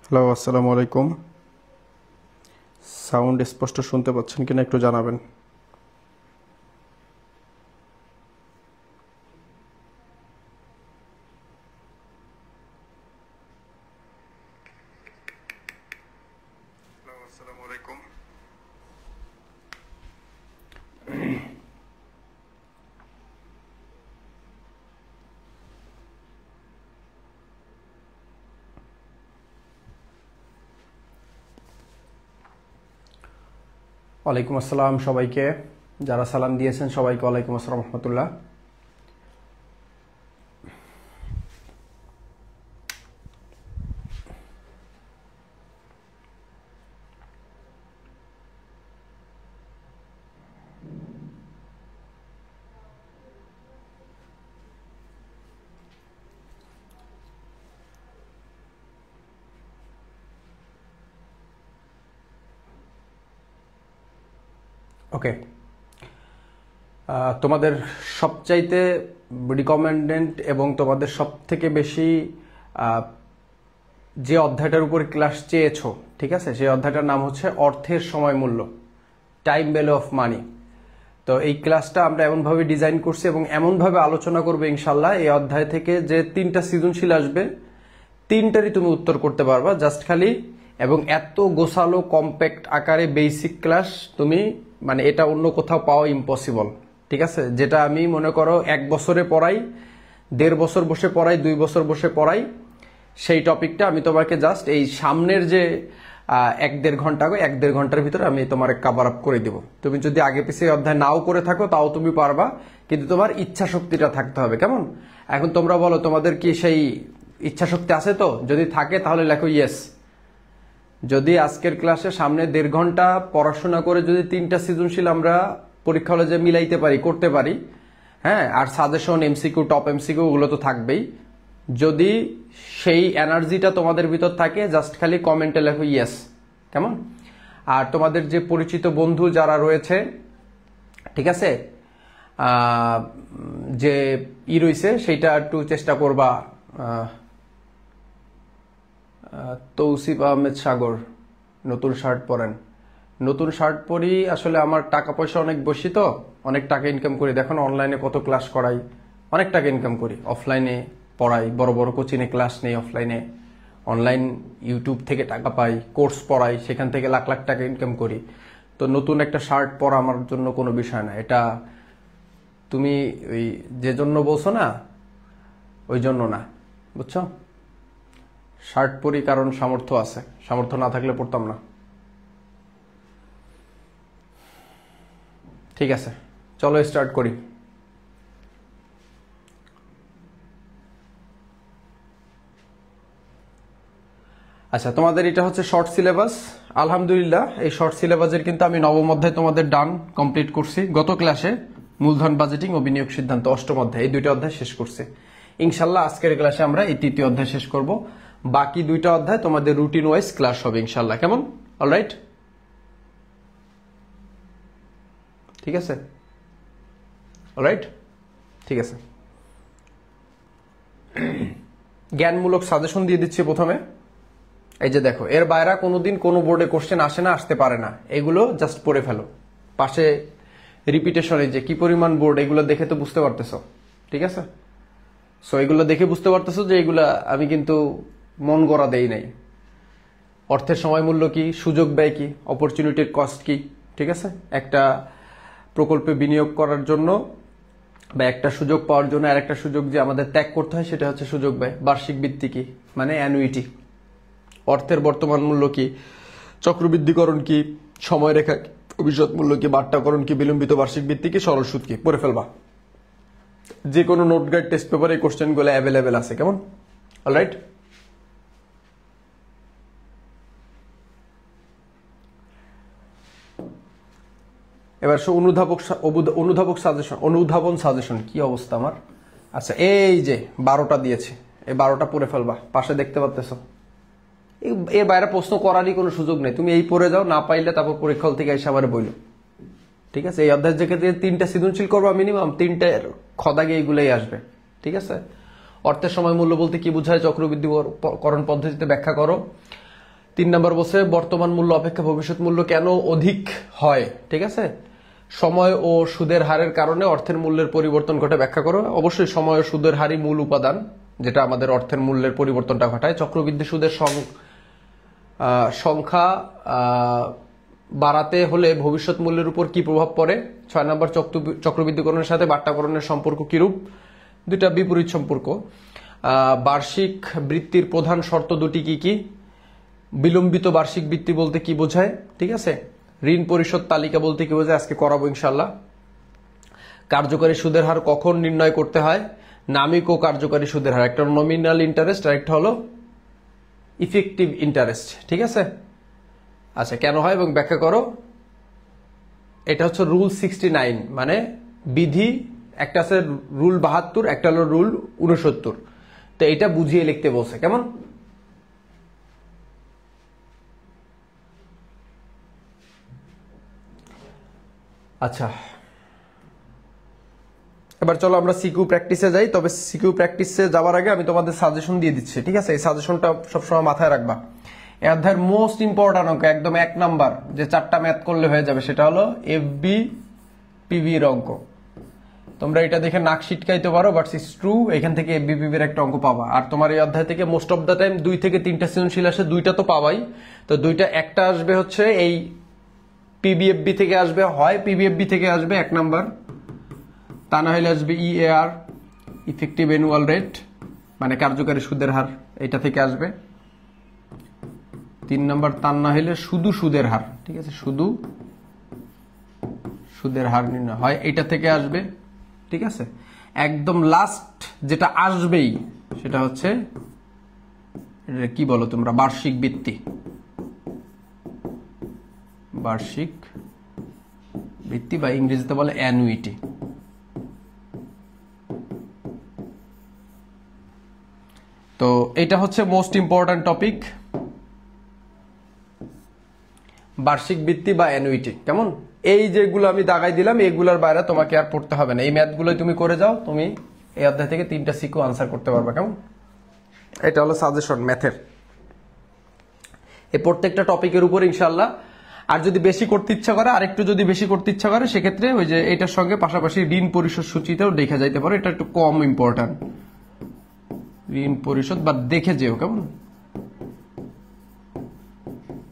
Hello, আসসালামু আলাইকুম। Sound স্পষ্ট শুনতে পাচ্ছেন কিনা একটু জানাবেন। হ্যালো, আসসালামু আলাইকুম। ওয়ালাইকুম আসসালাম সবাইকে, যারা সালাম দিয়েছেন সবাইকে ওয়ালাইকুম আসসালাম রহমতুল্লাহ। ওকে, তোমাদের সবচাইতে রিকমেন্ডেড এবং তোমাদের সব থেকে বেশি যে অধ্যায়টার উপর ক্লাস চেয়েছো, ঠিক আছে, সেই অধ্যায়টার নাম হচ্ছে অর্থের সময় মূল্য, টাইম ভ্যালু অফ মানি। তো এই ক্লাসটা আমরা এমনভাবে ডিজাইন করছি এবং এমনভাবে আলোচনা করবো ইনশাল্লাহ এই অধ্যায় থেকে যে 3টা সৃজনশীল আসবে, 3টারই তুমি উত্তর করতে পারবা জাস্ট খালি। এবং এত গোছালো কম্প্যাক্ট আকারে বেসিক ক্লাস তুমি মানে এটা অন্য কোথাও পাওয়া ইম্পসিবল, ঠিক আছে। যেটা আমি মনে করো 1 বছরে পড়াই, 1.5 বছর বসে পড়াই, 2 বছর বসে পড়াই, সেই টপিকটা আমি তোমাকে জাস্ট এই সামনের যে 1-1.5 ঘন্টা, 1-1.5 ঘন্টার ভিতরে আমি তোমার কাভার আপ করে দিব। তুমি যদি আগে পিছিয়ে অধ্যায় নাও করে থাকো তাও তুমি পারবা, কিন্তু তোমার ইচ্ছা শক্তিটা থাকতে হবে। কেমন? এখন তোমরা বলো তোমাদের কি সেই ইচ্ছা শক্তি আছে? তো যদি থাকে তাহলে লেখো ইয়েস। যদি আজকের ক্লাসে সামনে 1.5 ঘন্টা পড়াশোনা করে যদি 3টা সৃজনশীল আমরা পরীক্ষা হলে যে মিলাইতে পারি, করতে পারি, হ্যাঁ, আর সাজেশন, এমসিকিউ, টপ এমসিকিউ ওগুলো তো থাকবেই। যদি সেই এনার্জিটা তোমাদের ভিতর থাকে জাস্ট খালি কমেন্টে লেখো ইয়েস। কেমন? আর তোমাদের যে পরিচিত বন্ধু যারা রয়েছে, ঠিক আছে, যে রয়েছে সেইটা একটু চেষ্টা করবা। তৌসিফ আহমেদ সাগর, নতুন শার্ট পরেন। নতুন শার্ট পরি আসলে আমার টাকা পয়সা অনেক বেশি, তো অনেক টাকা ইনকাম করি। দেখো না অনলাইনে কত ক্লাস করাই, অনেক টাকা ইনকাম করি। অফলাইনে পড়াই, বড় বড় কোচিংয়ে ক্লাস নেই, অফলাইনে অনলাইন ইউটিউব থেকে টাকা পাই, কোর্স পড়াই, সেখান থেকে লাখ লাখ টাকা ইনকাম করি। তো নতুন একটা শার্ট পরা আমার জন্য কোনো বিষয় না। এটা তুমি ওই যে জন্য বলছো না, ওই জন্য না, বুঝছো? শার্ট পরি কারণ সামর্থ্য আছে, সামর্থ্য না থাকলে পড়তাম না। ঠিক আছে, চলো স্টার্ট করি। আচ্ছা, তোমাদের এটা হচ্ছে শর্ট সিলেবাস। আলহামদুলিল্লাহ, এই শর্ট সিলেবাসের কিন্তু আমি 9ম অধ্যায় তোমাদের ডান কমপ্লিট করছি গত ক্লাসে। মূলধন বাজেটিং ও বিনিয়োগ সিদ্ধান্ত 8ম অধ্যায়, এই 2টা অধ্যায় শেষ করছি। ইনশাল্লাহ আজকের ক্লাসে আমরা এই 3য় অধ্যায় শেষ করব। বাকি 2টা অধ্যায় তোমাদের রুটিন ওয়াইজ ক্লাস হবে ইনশাল্লাহ। কেমন? অলরাইট, ঠিক আছে, অলরাইট, ঠিক আছে। জ্ঞানমূলক সাজেশন দিয়ে দিচ্ছি প্রথমে। এই যে দেখো, এর বাইরে কোনোদিন কোনো বোর্ডে কোশ্চেন আসে না, আসতে পারে না। এগুলো জাস্ট পড়ে ফেলো। পাশে রিপিটেশনে যে কি পরিমাণ বোর্ড, এগুলো দেখে তো বুঝতে পারতেছো, ঠিক আছে। সো এগুলো দেখে বুঝতে পারতেছো যে এগুলা আমি কিন্তু মন গড়া দেই নাই। অর্থের সময় মূল্য কি, সুযোগ ব্যয় কি, অপরচুনিটির কস্ট কি, ঠিক আছে। একটা প্রকল্পে বিনিয়োগ করার জন্য বা একটা সুযোগ পাওয়ার জন্য আর একটা সুযোগ যে আমাদের ত্যাগ করতে হয়, সেটা হচ্ছে সুযোগ ব্যয়। বার্ষিক ভিত্তি কি, মানে অ্যানুইটি। অর্থের বর্তমান মূল্য কি, চক্রবৃদ্ধিকরণ কি, সময়রেখা, ভবিষ্যৎ মূল্য কি, বাট্টাকরণ কি, বিলম্বিত বার্ষিক ভিত্তি কি, সরল সুদ কি, পড়ে ফেলবা। যে কোনো নোট গাইড টেস্ট পেপারে এই কোশ্চেনগুলো অ্যাভেলেবেল আছে। কেমন? অলরাইট, এবার অনুধাবন সাজেশন কি অবস্থা আমার। আচ্ছা, এই যে 12টা দিয়েছে, এই 12টা পড়ে ফেলবা। পাশে দেখতে পাচ্তেছ, এর বাইরে প্রশ্ন করারই কোনো সুযোগ নেই। তুমি এই পড়ে যাও, না পাইলে তারপর পরীক্ষা হল থেকে এসে আবার বইলো, ঠিক আছে। এই অধ্যায় থেকে 3টা সৃজনশীল করবা মিনিমাম, 3টার খদাগে এইগুলোই আসবে, ঠিক আছে। অর্থের সময় মূল্য বলতে কি বোঝায়, চক্রবৃদ্ধিকরণ পদ্ধতিতে ব্যাখ্যা করো। 3 নম্বর বলছে বর্তমান মূল্য অপেক্ষা ভবিষ্যৎ মূল্য কেন অধিক হয়, ঠিক আছে। সময় ও সুদের হারের কারণে অর্থের মূল্যের পরিবর্তন ঘটে, ব্যাখ্যা করো। অবশ্যই সময় ও সুদের হারই মূল উপাদান যেটা আমাদের অর্থের মূল্যের পরিবর্তনটা ঘটায়। চক্রবৃদ্ধি সুদের সংখ্যা বাড়াতে হলে ভবিষ্যৎ মূল্যের উপর কি প্রভাব পড়ে। 6 নম্বর চক্রবৃদ্ধিকরণের সাথে বাট্টাকরণের সম্পর্ক কিরূপ, দুইটা বিপরীত সম্পর্ক। বার্ষিক বৃত্তির প্রধান শর্ত দুটি কি কি, বিলম্বিত বার্ষিক বৃত্তি বলতে কি বোঝায়, ঠিক আছে। ঋণ পরিশোধ তালিকা বলতে কি বোঝায়, আজকে করাবো ইনশাল্লাহ। কার্যকারী সুদের হার কখন নির্ণয় করতে হয়, নামিক ও কার্যকারী সুদের হার, একটা নমিনাল ইন্টারেস্ট আর একটা হলো ইফেক্টিভ ইন্টারেস্ট, ঠিক আছে। আচ্ছা, কেন হয় এবং ব্যাখ্যা করো। এটা হচ্ছে রুল 69, মানে বিধি, একটা আছে রুল 72, একটা হলো রুল 69। তো এটা বুঝিয়ে লিখতে বলছে, কেমন। আচ্ছা, এবার চলো আমরা সিকিউ প্র্যাকটিসে যাই। তবে সিকিউ প্র্যাকটিসে যাওয়ার আগে আমি তোমাদের সাজেশন দিয়ে দিচ্ছি, ঠিক আছে। এই সাজেশনটা সবসময় মাথায় রাখবা। এই অধ্যায়ের মোস্ট ইম্পর্টেন্ট অঙ্ক, একদম 1 নাম্বার, যে 4টা ম্যাথ করলে হয়ে যাবে, সেটা হলো এফবি পিবির অঙ্ক। তোমরা এটা দেখে নাক শিটকাইতে পারো, বাট ইটস ট্রু। এখান থেকে এফবি পিবির একটা অঙ্ক পাবা। আর তোমার এই অধ্যায় থেকে মোস্ট অফ দ্য টাইম 2 থেকে 3টা সৃজনশীল আসে, 2টা তো পাবাই। তো 2টা, একটা আসবে হচ্ছে এই পিবিএফবি থেকে আসবে, হয় পিবিএফবি থেকে আসবে 1 নাম্বার, তা না হলে আসবে ইএআর, ইফেক্টিভ অ্যানুয়াল রেট, মানে কার্যকারী সুদের হার, এটা থেকে আসবে। 3 নাম্বার, তা না হলে শুধু সুদের হার, ঠিক আছে, শুধু সুদের হার নির্ণয় হয়, এটা থেকে আসবে, ঠিক আছে। একদম লাস্ট যেটা আসবেই সেটা হচ্ছে কি বলো তোমরা, বার্ষিক বৃত্তি, বার্ষিক বৃত্তি বা ইংরেজিতে বলে অ্যানুইটি। তো এটা হচ্ছে মোস্ট ইম্পর্টেন্ট টপিক, বার্ষিক বৃত্তি বা অ্যানুইটি, কেমন। এই যেগুলো আমি দাগাই দিলাম, এগুলোর বাইরে তোমাকে আর পড়তে হবে না। এই ম্যাথগুলোই তুমি করে যাও, তুমি এই অধ্যায় থেকে 3টা সিকিউ আনসার করতে পারবে, কেমন। এটা হলো সাজেশন ম্যাথের, এই প্রত্যেকটা টপিকের উপর ইনশাল্লাহ। আর যদি বেশি করতে ইচ্ছা করে, আরেকটু যদি বেশি করতে ইচ্ছা করে, সেক্ষেত্রে ওই যে এটার সঙ্গে পাশাপাশি ঋণ পরিশোধ সূচিতেও দেখে যাইতে পারো, এটা একটু কম ইম্পর্টেন্ট। ঋণ পরিশোধ বা দেখে যেও, কেমন।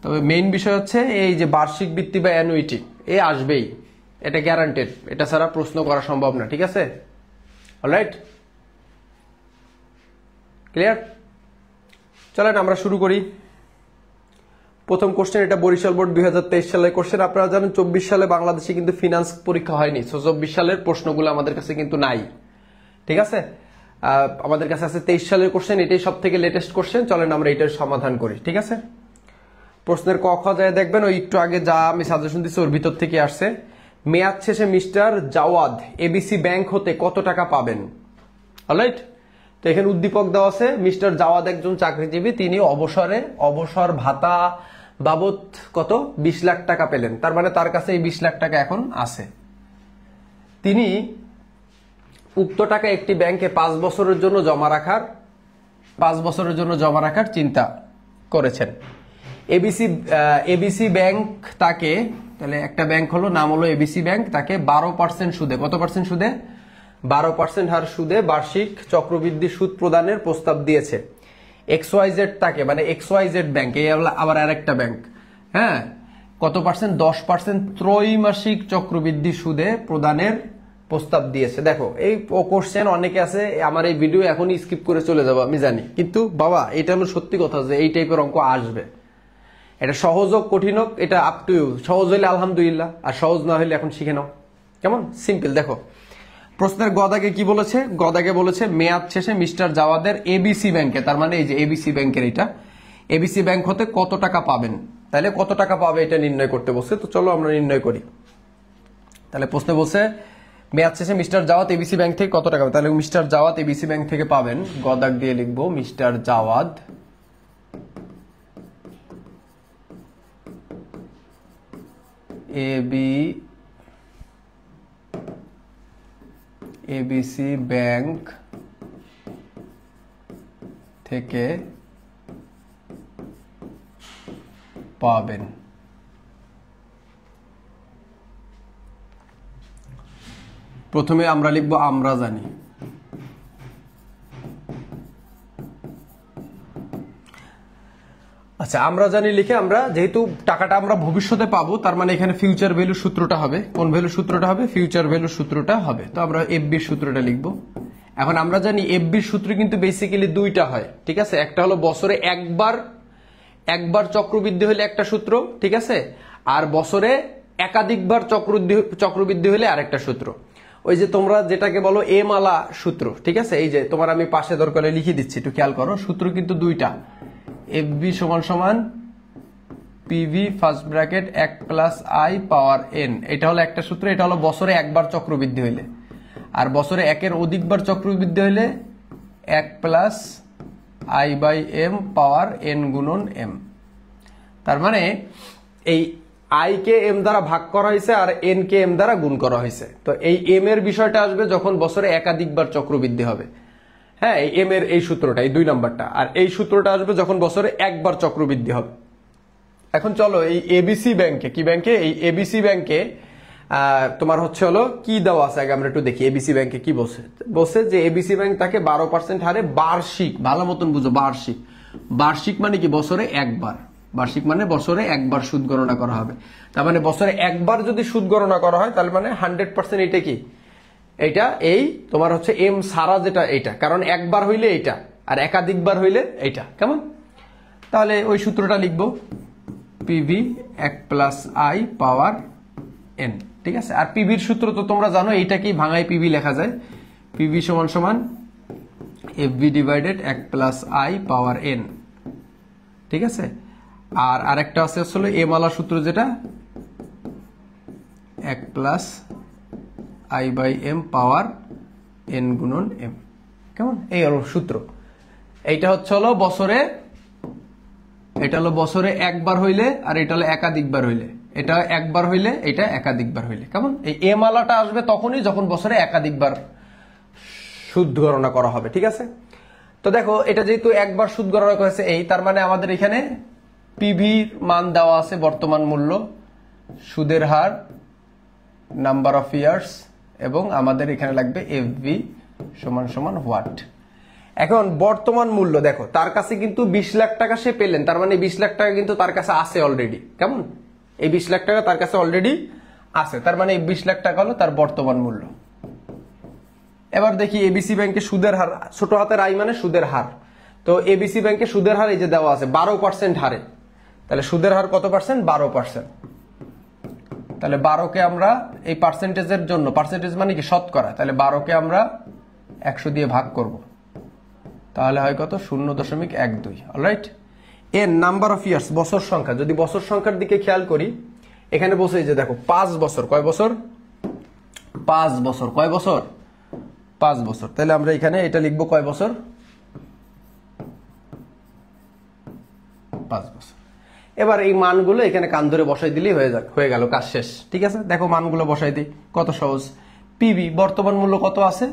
তবে মেইন বিষয় হচ্ছে এই যে বার্ষিক বৃত্তি বা অ্যানুইটি, এ আসবেই, এটা গ্যারান্টেড, এটা ছাড়া প্রশ্ন করা সম্ভব না, ঠিক আছে। Alright, clear. চলেন আমরা শুরু করি। প্রথম কোশ্চেন, এটা বরিশাল বোর্ড 2023 সালের কোশ্চেন। আপনারা জানেন 24 সালে বাংলাদেশে কিন্তু ফিনান্স পরীক্ষা হয়নি, 24 সালের প্রশ্নগুলো আমাদের কাছে কিন্তু নাই, ঠিক আছে। আমাদের কাছে আছে 23 সালের কোশ্চেন, এটাই সব থেকে লেটেস্ট কোশ্চেন। চলেন আমরা এটার সমাধান করি, ঠিক আছে। প্রশ্নের ক খ যায় দেখবেন, ওই একটু আগে যা আমি সাজেশন দিচ্ছি ওর ভিতর থেকে আসছে। মেয়াদ শেষে মিস্টার জাওয়াদ এবিসি ব্যাংক হতে কত টাকা পাবেন, অলরাইট। তো এখানে উদ্দীপক দেওয়া আছে, মিস্টার জাওয়াদ একজন চাকরিজীবী, তিনি অবসর ভাতা বাবদ কত 20 লাখ টাকা পেলেন। তার মানে তার কাছে এই 20 লাখ টাকা এখন আছে। তিনি উক্ত টাকা একটি ব্যাংকে 5 বছরের জন্য জমা রাখার চিন্তা করেছেন। এবিসি ব্যাংক তাকে, তাহলে একটা ব্যাংক হলো, নাম হলো এবিসি ব্যাংক, তাকে 12% সুদে, কত পার্সেন্ট সুদে, 12% হার সুদে বার্ষিক চক্রবৃদ্ধি সুদ প্রদানের প্রস্তাব দিয়েছে। XYZ তাকে, মানে XYZ ব্যাংক, এই আবার আরেকটা ব্যাংক, হ্যাঁ, কত পার্সেন্ট, 10% ত্রৈমাসিক চক্রবৃদ্ধি সুদে প্রদানের প্রস্তাব দিয়েছে। দেখো এই কোশ্চেন অনেকে আছে আমার এই ভিডিও এখনই স্কিপ করে চলে যাবো, আমি জানি, কিন্তু বাবা এটা হলো সত্যি কথা যে এই টাইপের অঙ্ক আসবে। এটা সহজ হোক কঠিন হোক, এটা আপ টু ইউ। সহজ হইলে আলহামদুলিল্লাহ, আর সহজ না হইলে এখন শিখে নাও, কেমন, সিম্পল। দেখো প্রশ্নের গদাকে কি বলেছে, গদাকে বলেছে মেয়াদ শেষে মিস্টার জাওয়াদের এবিসি ব্যাংকে, তার মানে এই যে এবিসি ব্যাংকের, এটা এবিসি ব্যাংক হতে কত টাকা পাবেন, তাহলে কত টাকা পাবে এটা নির্ণয় করতে বলছে। তো চলো আমরা নির্ণয় করি। তাহলে প্রশ্নে বলছে মেয়াদ শেষে মিস্টার জাওয়াদ এবিসি ব্যাংক থেকে কত টাকা পাবেন, তাহলে মিস্টার জাওয়াদ এবিসি ব্যাংক থেকে পাবেন, গদাক দিয়ে লিখবো মিস্টার জাওয়াদ এবিসি ব্যাংক থেকে পাবেন। প্রথমে আমরা লিখব আমরা জানি। আচ্ছা, আমরা জানি লিখে আমরা যেহেতু টাকাটা আমরা ভবিষ্যতে পাবো, তার মানে এখানে ফিউচার ভ্যালু সূত্রটা হবে। কোন ভ্যালু সূত্রটা হবে? ফিউচার ভ্যালু সূত্রটা হবে। তো আমরা এফবি সূত্রটা লিখব। এখন আমরা জানি এফবি সূত্র কিন্তু বেসিক্যালি দুইটা হয়, ঠিক আছে? একটা হলো বছরে একবার চক্রবৃদ্ধি হলে একটা সূত্র, ঠিক আছে? আর বছরে একাধিকবার চক্রবৃদ্ধি হলে আরেকটা সূত্র। ওই যে তোমরা যেটাকে বলো এম আলা সূত্র, ঠিক আছে? এই যে তোমার আমি পাশে দরকার লিখে দিচ্ছি, একটু খেয়াল করো। সূত্র কিন্তু দুইটা, এফবি সমান সমান PV first bracket 1 plus I power N. এটা হলো একটা সূত্র। এটা হলো বছরে একবার চক্রবৃদ্ধি হইলে, আর বছরে একের অধিকবার চক্রবৃদ্ধি হইলে 1 plus I by M power N গুণন এম। তার মানে এই আই কে এম দ্বারা ভাগ করা হয়েছে আর এন কে এম দ্বারা গুণ করা হয়েছে। তো এই এম এর বিষয়টা আসবে যখন বছরে একাধিকবার চক্রবৃদ্ধি হবে। হ্যাঁ, এই এম এর এই সূত্রটা, এই 2 নাম্বারটা। আর এই সূত্রটা আসবে যখন বছরে একবার চক্রবৃদ্ধি হবে। এখন চলো এই এবিসি ব্যাংকে, কি ব্যাংকে? এই এবিসি ব্যাংকে তোমার হচ্ছে হলো কি দেওয়া আছে আগে আমরা একটু দেখি। এবিসি ব্যাংকে কি বলছে যে এবিসি ব্যাংক তাকে 12% হারে বার্ষিক, ভালো মতন বুঝো, বার্ষিক মানে কি? বছরে একবার। বার্ষিক মানে বছরে একবার সুদ গণনা করা হবে। তার মানে বছরে একবার যদি সুদ গণনা করা হয়, তাহলে মানে 100% এটা কি? এটা এই তোমার হচ্ছে এম সারা যেটা এইটা, কারণ একবার হইলে এইটা আর একাধিকবার হইলে এইটা। কেমন? তাহলে ওই সূত্রটা লিখবো, PV 1 plus I power N, ঠিক আছে? আর পিভির সূত্র তো তোমরা জানো, এইটাকেই ভাঙায় পিভি লেখা যায়। পিভি সমান সমান FB divided 1 plus I power N, ঠিক আছে? আর আরেকটা আছে আসলে এম আলা সূত্র, যেটা 1 plus I by M power N গুণন এম। কেমন? এই হলো সূত্র। এইটা হচ্ছে হলো বছরে, এটা হলো বছরে একবার হইলে, আর এটা হলো একাধিকবার হইলে। এটা একবার হইলে, এটা একাধিকবার হইলে। কেমন? এই এম আলাটা আসবে তখনই যখন বছরে একাধিকবার সুদ গণনা করা হবে, ঠিক আছে? তো দেখো, এটা যেহেতু একবার সুদ গণনা করেছে এই, তার মানে আমাদের এখানে পিভির মান দেওয়া আছে, বর্তমান মূল্য, সুদের হার, নাম্বার অফ ইয়ার্স, এবং আমাদের এখানে লাগবে এফবি সমান সমান হোয়াট। এখন বর্তমান মূল্য দেখো, তার কাছে কিন্তু 20 লাখ টাকা সে পেলেন, তার মানে 20 লাখ টাকা কিন্তু তার কাছে আছে অলরেডি। কেমন? এই 20 লাখ টাকা তার কাছে অলরেডি আছে, তার মানে এই 20 লাখ টাকা হলো তার বর্তমান মূল্য। এবার দেখি এবিসি ব্যাংকে সুদের হার, ছোট হাতের আই মানে সুদের হার। তো এবিসি ব্যাংকে সুদের হার এই যে দেওয়া আছে 12% হারে। তাহলে সুদের হার কত পার্সেন্ট? 12%। তাহলে 12কে আমরা এই পার্সেন্টেজের জন্য, পার্সেন্টেজ মানে কি? শতকরা। তাহলে 12কে আমরা 100 দিয়ে ভাগ করব, তাহলে হয় কত? 0.12। অলরাইট। এর নাম্বার অফ ইয়ার্স, বছর সংখ্যা। যদি বছর সংখ্যার দিকে খেয়াল করি, এখানে বসে যে দেখো 5 বছর। কয় বছর? 5 বছর। কয় বছর? 5 বছর। তাহলে আমরা এখানে এটা লিখবো কয় বছর? 5 বছর। এবার এই মানগুলো এখানে কান ধরে বসাই দিলেই হয়ে গেল, কাজ শেষ। ঠিক আছে, দেখো মানগুলো বসাই দিই, কত সহজ। পিবি বর্তমান মূল্য কত আছে?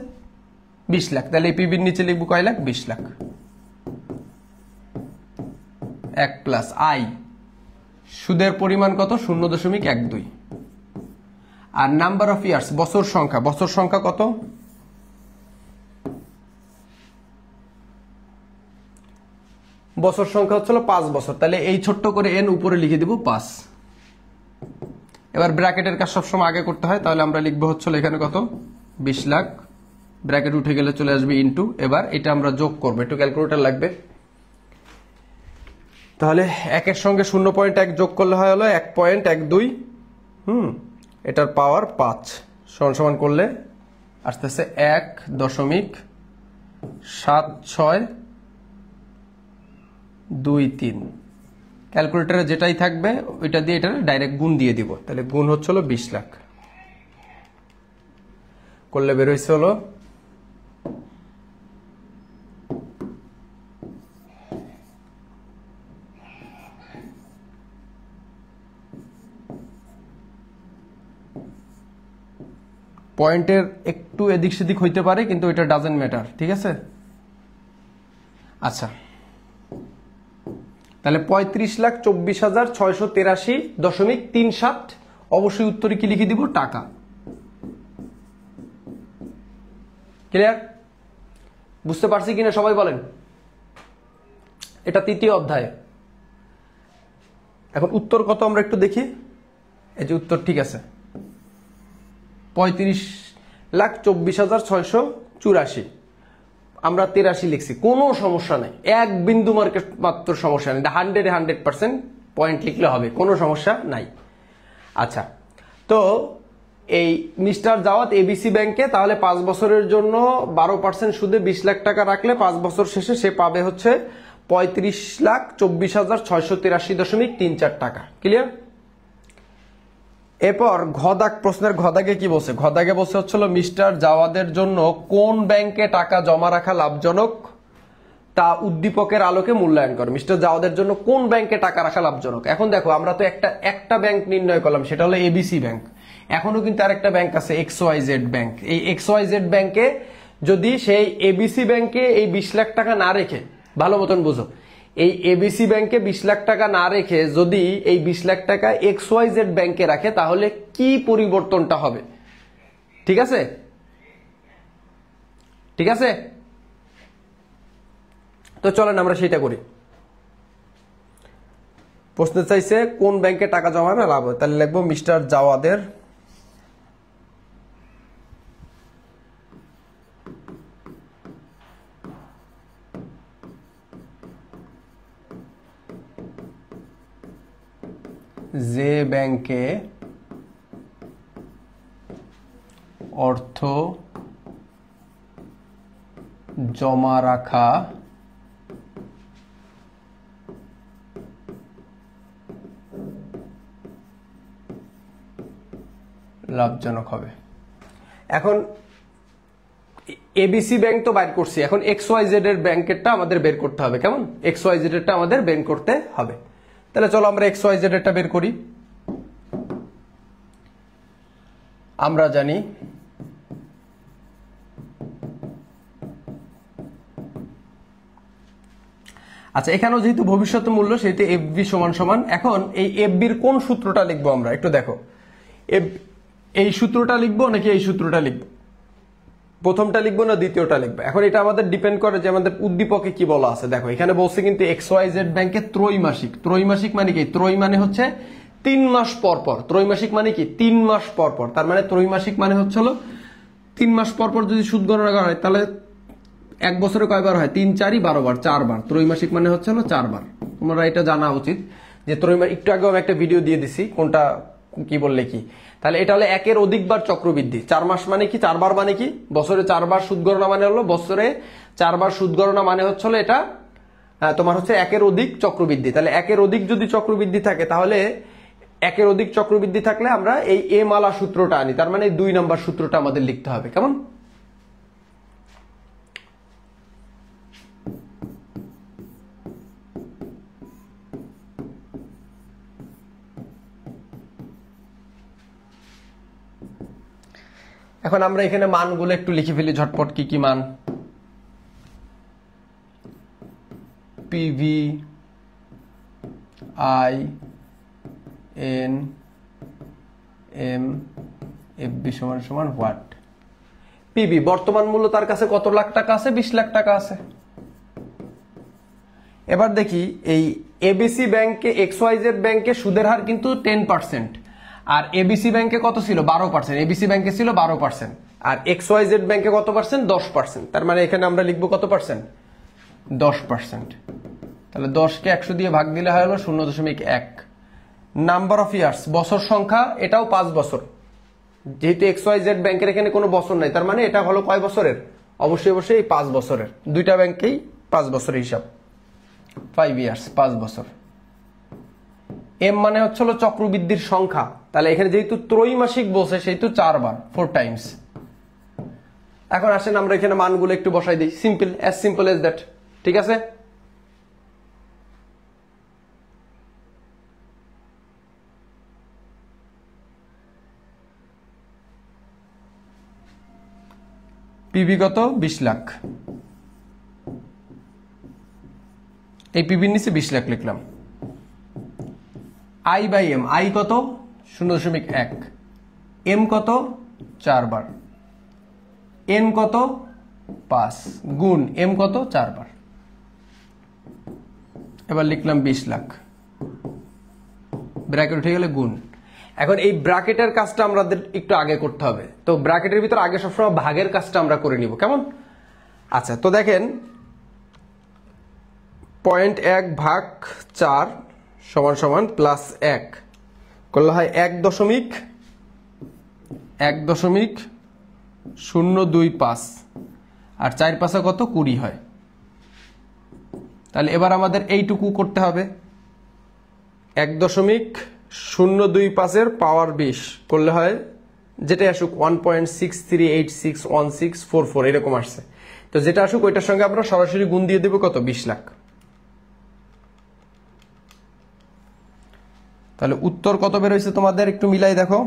20 লাখ। তাহলে এই পিবির নিচে লিখবো কয় লাখ? 20 লাখ। 1 প্লাস আই, সুদের পরিমাণ কত? 0.12। আর নাম্বার অফ ইয়ার্স, বছর সংখ্যা। বছর সংখ্যা কত? বছর সংখ্যা হচ্ছিল 5 বছর। তাহলে এই ছোট্ট করে এন উপরে লিখে দিব 5। এবার ব্র্যাকেটের কাজ সবসময় আগে করতে হয়, তাহলে আমরা লিখবো হচ্ছিল এখানে কত? 20 লাখ। ব্র্যাকেট উঠে গেলে চলে আসবে ইনটু। এবার এটা আমরা যোগ করবো, একটু ক্যালকুলেটর লাগবে। তাহলে 1-এর সঙ্গে 0.1 যোগ করলে হয় হলো 1.12। এটার পাওয়ার 5 সমান সমান করলে আস্তে আস্তে 1.7623। ক্যালকুলেটরে যেটাই থাকবে ওইটা দিয়ে এটা ডাইরেক্ট গুণ দিয়ে দিব। তাহলে গুণ হচ্ছে হলো 20 লাখ করলে বের হয়েছে হলো পয়েন্টের একটু এদিক সেদিক হইতে পারে, কিন্তু এটা ডাজেন্ট ম্যাটার। ঠিক আছে, আচ্ছা তাহলে 35,24,683.37। অবশ্যই উত্তরে কি লিখে দিব? টাকা। ক্লিয়ার? বুঝতে পারছি কিনা সবাই বলেন? এটা তৃতীয় অধ্যায়। এখন উত্তর কত আমরা একটু দেখি। এই যে উত্তর ঠিক আছে, 35,24,684। আমরা 83 লিখছি, কোনো সমস্যা নেই, এক বিন্দু মার্কেট মাত্র সমস্যা নেই। 100% পয়েন্ট লিখলে হবে, কোনো সমস্যা নাই। আচ্ছা, তো এই মিস্টার জাওয়াত এবিসি ব্যাংকে তাহলে 5 বছরের জন্য 12% সুদে 20 লাখ টাকা রাখলে 5 বছর শেষে সে পাবে হচ্ছে 35,24,683.34 টাকা। ক্লিয়ার? এরপর ঘদাক প্রশ্নের ঘদাকে কি বলছে? ঘদাকে বলছে হচ্ছিল মিস্টার জাওয়াদের জন্য কোন ব্যাংকে টাকা জমা রাখা লাভজনক তা উদ্দীপকের আলোকে মূল্যায়ন করে। মিস্টার জাওয়াদের জন্য কোন ব্যাংকে টাকা রাখা লাভজনক? এখন দেখো, আমরা তো একটা ব্যাংক নির্ণয় করলাম, সেটা হলো এবিসি ব্যাংক। এখনো কিন্তু আরেকটা ব্যাংক আছে, XYZ ব্যাংক। এই XYZ ব্যাংকে যদি সেই এবিসি ব্যাংকে এই 20 লাখ টাকা না রেখে, ভালো মতন বুঝো, এই এবিসি ব্যাংকে 20 লাখ টাকা না রেখে যদি এই 20 লাখ টাকা XYZ ব্যাংকে রাখে, তাহলে কি পরিবর্তনটা হবে? ঠিক আছে? ঠিক আছে, তো চলেন আমরা সেটা করি। প্রশ্ন চাইছে কোন ব্যাংকে টাকা জমাবে লাভ হয়, তাহলে লিখবো মিস্টার জাওয়াদের যে ব্যাংকে অর্থ জমা রাখা লাভজনক হবে। এখন এবিসি ব্যাংক তো বাইর করছি, এখন XYZ এর ব্যাংকেরটা আমাদের বের করতে হবে। কেমন? XYZ এরটা আমাদের বের করতে হবে। তাহলে চলো আমরা XYZ এরটা বের করি। আমরা জানি আচ্ছা, এখানেও যেহেতু ভবিষ্যৎ মূল্য, সেহেতু এফবি সমান সমান। এখন এই এফবির কোন সূত্রটা লিখবো আমরা একটু দেখো। এই সূত্রটা লিখবো নাকি এই সূত্রটা লিখবো? প্রথমটা লিখবো না দ্বিতীয়টা লিখবো? এখন এটা আমাদের ডিপেন্ড করে যে আমাদের উদ্দীপকে কি বলা আছে। দেখো, এখানে বলছে কিন্তু XYZ ব্যাংকে ত্রৈমাসিক। ত্রৈমাসিক মানে কি? ত্রৈ মানে হচ্ছে 3 মাস পর পর। ত্রৈমাসিক মানে কি? 3 মাস পর পর। তার মানে ত্রৈমাসিক মানে হচ্ছে 3 মাস পর পর যদি সুদ গণনা করা হয়, তাহলে এক বছরে কয়বার হয়? 3 4 12 বার, 4 বার। ত্রৈমাসিক মানে হচ্ছে 4 বার। তোমরা এটা জানা উচিত যে ত্রৈমাসিক। একটু আগে আমি একটা ভিডিও দিয়ে দিছি, কোনটা কি বললে কি। তাহলে এটা হলো একের অধিকবার চক্রবৃদ্ধি। 4 মাস মানে কি? 4 বার মানে কি? বছরে 4 বার সুদ গণনা মানে হলো, বছরে 4 বার সুদ গণনা মানে হচ্ছে এটা তোমার হচ্ছে একের অধিক চক্রবৃদ্ধি। তাহলে একের অধিক যদি চক্রবৃদ্ধি থাকে, তাহলে একের অধিক চক্রবৃদ্ধি থাকলে আমরা এই এ মালা সূত্রটা আনি। তার মানে 2 নম্বর সূত্রটা আমাদের লিখতে হবে। কেমন? এখন আমরা এখানে মানগুলো একটু লিখে ফেলি ঝটপট। কি কি মান? PV I N M FB সমান সমান হোয়াট? পিবি বর্তমান মূল্য তার কাছে কত লাখ টাকা আছে? 20 লাখ টাকা আছে। এবার দেখি এই এবিসি ব্যাংকে XYZ ব্যাংকে সুদের হার কিন্তু 10%, আর এবিসি ব্যাংকে কত ছিল? 12%। এবিসি ব্যাংকে ছিল 12%, আর XYZ ব্যাংকে কত পার্সেন্ট? 10%। তার মানে এখানে আমরা লিখবো কত পার্সেন্ট? 10%। তাহলে 10কে 100 দিয়ে ভাগ দিলে হয় হলো 0.1। নাম্বার অফ ইয়ার্স বছর সংখ্যা, এটাও 5 বছর। যেহেতু XYZ ব্যাংকের এখানে কোনো বছর নাই, তার মানে এটা হলো কয় বছরের? অবশ্যই অবশ্যই 5 বছরের। দুইটা ব্যাংকেই 5 বছরের হিসাব, 5 ইয়ার্স, 5 বছর। এম মানে হচ্ছে চক্রবৃদ্ধির সংখ্যা। তাহলে এখানে যেহেতু ত্রৈমাসিক বলছে, সেহেতু 4 বার, 4 টাইমস। এখন আসেন আমরা এখানে মানগুলো একটু বসাই দিই। Simple, as simple as that. ঠিক আছে? পিবি কত? 20 লাখ। এই পিবির নিচে 20 লাখ লিখলাম। আই বাই এম, আই কত 0.1, এম কত 4 বার, এন কত 5 গুণ এম কত 4 বার। এবার লিখলাম 20 লাখ, ব্র্যাকেট উঠে গেলে গুণ। এখন এই ব্র্যাকেটের কাজটা আমাদের একটু আগে করতে হবে, তো ব্র্যাকেটের ভিতর আগে সবসময় ভাগের কাজটা আমরা করে নিব, কেমন? আচ্ছা, তো দেখেন 0.1 ভাগ 4 সমান সমান প্লাস 1 করলে হয় 1.025 আর 4 পাশে কত 20 হয়। তাহলে এবার আমাদের এইটুকু করতে হবে, 1.025 এর পাওয়ার 20 করলে হয় যেটা আসুক 1.63861644 এরকম আসছে। তো যেটা আসুক ওইটার সঙ্গে আমরা সরাসরি গুণ দিয়ে দেবো কত 20 লাখ। তাহলে উত্তর কত বের হয়েছে তোমাদের একটু মিলাই দেখো।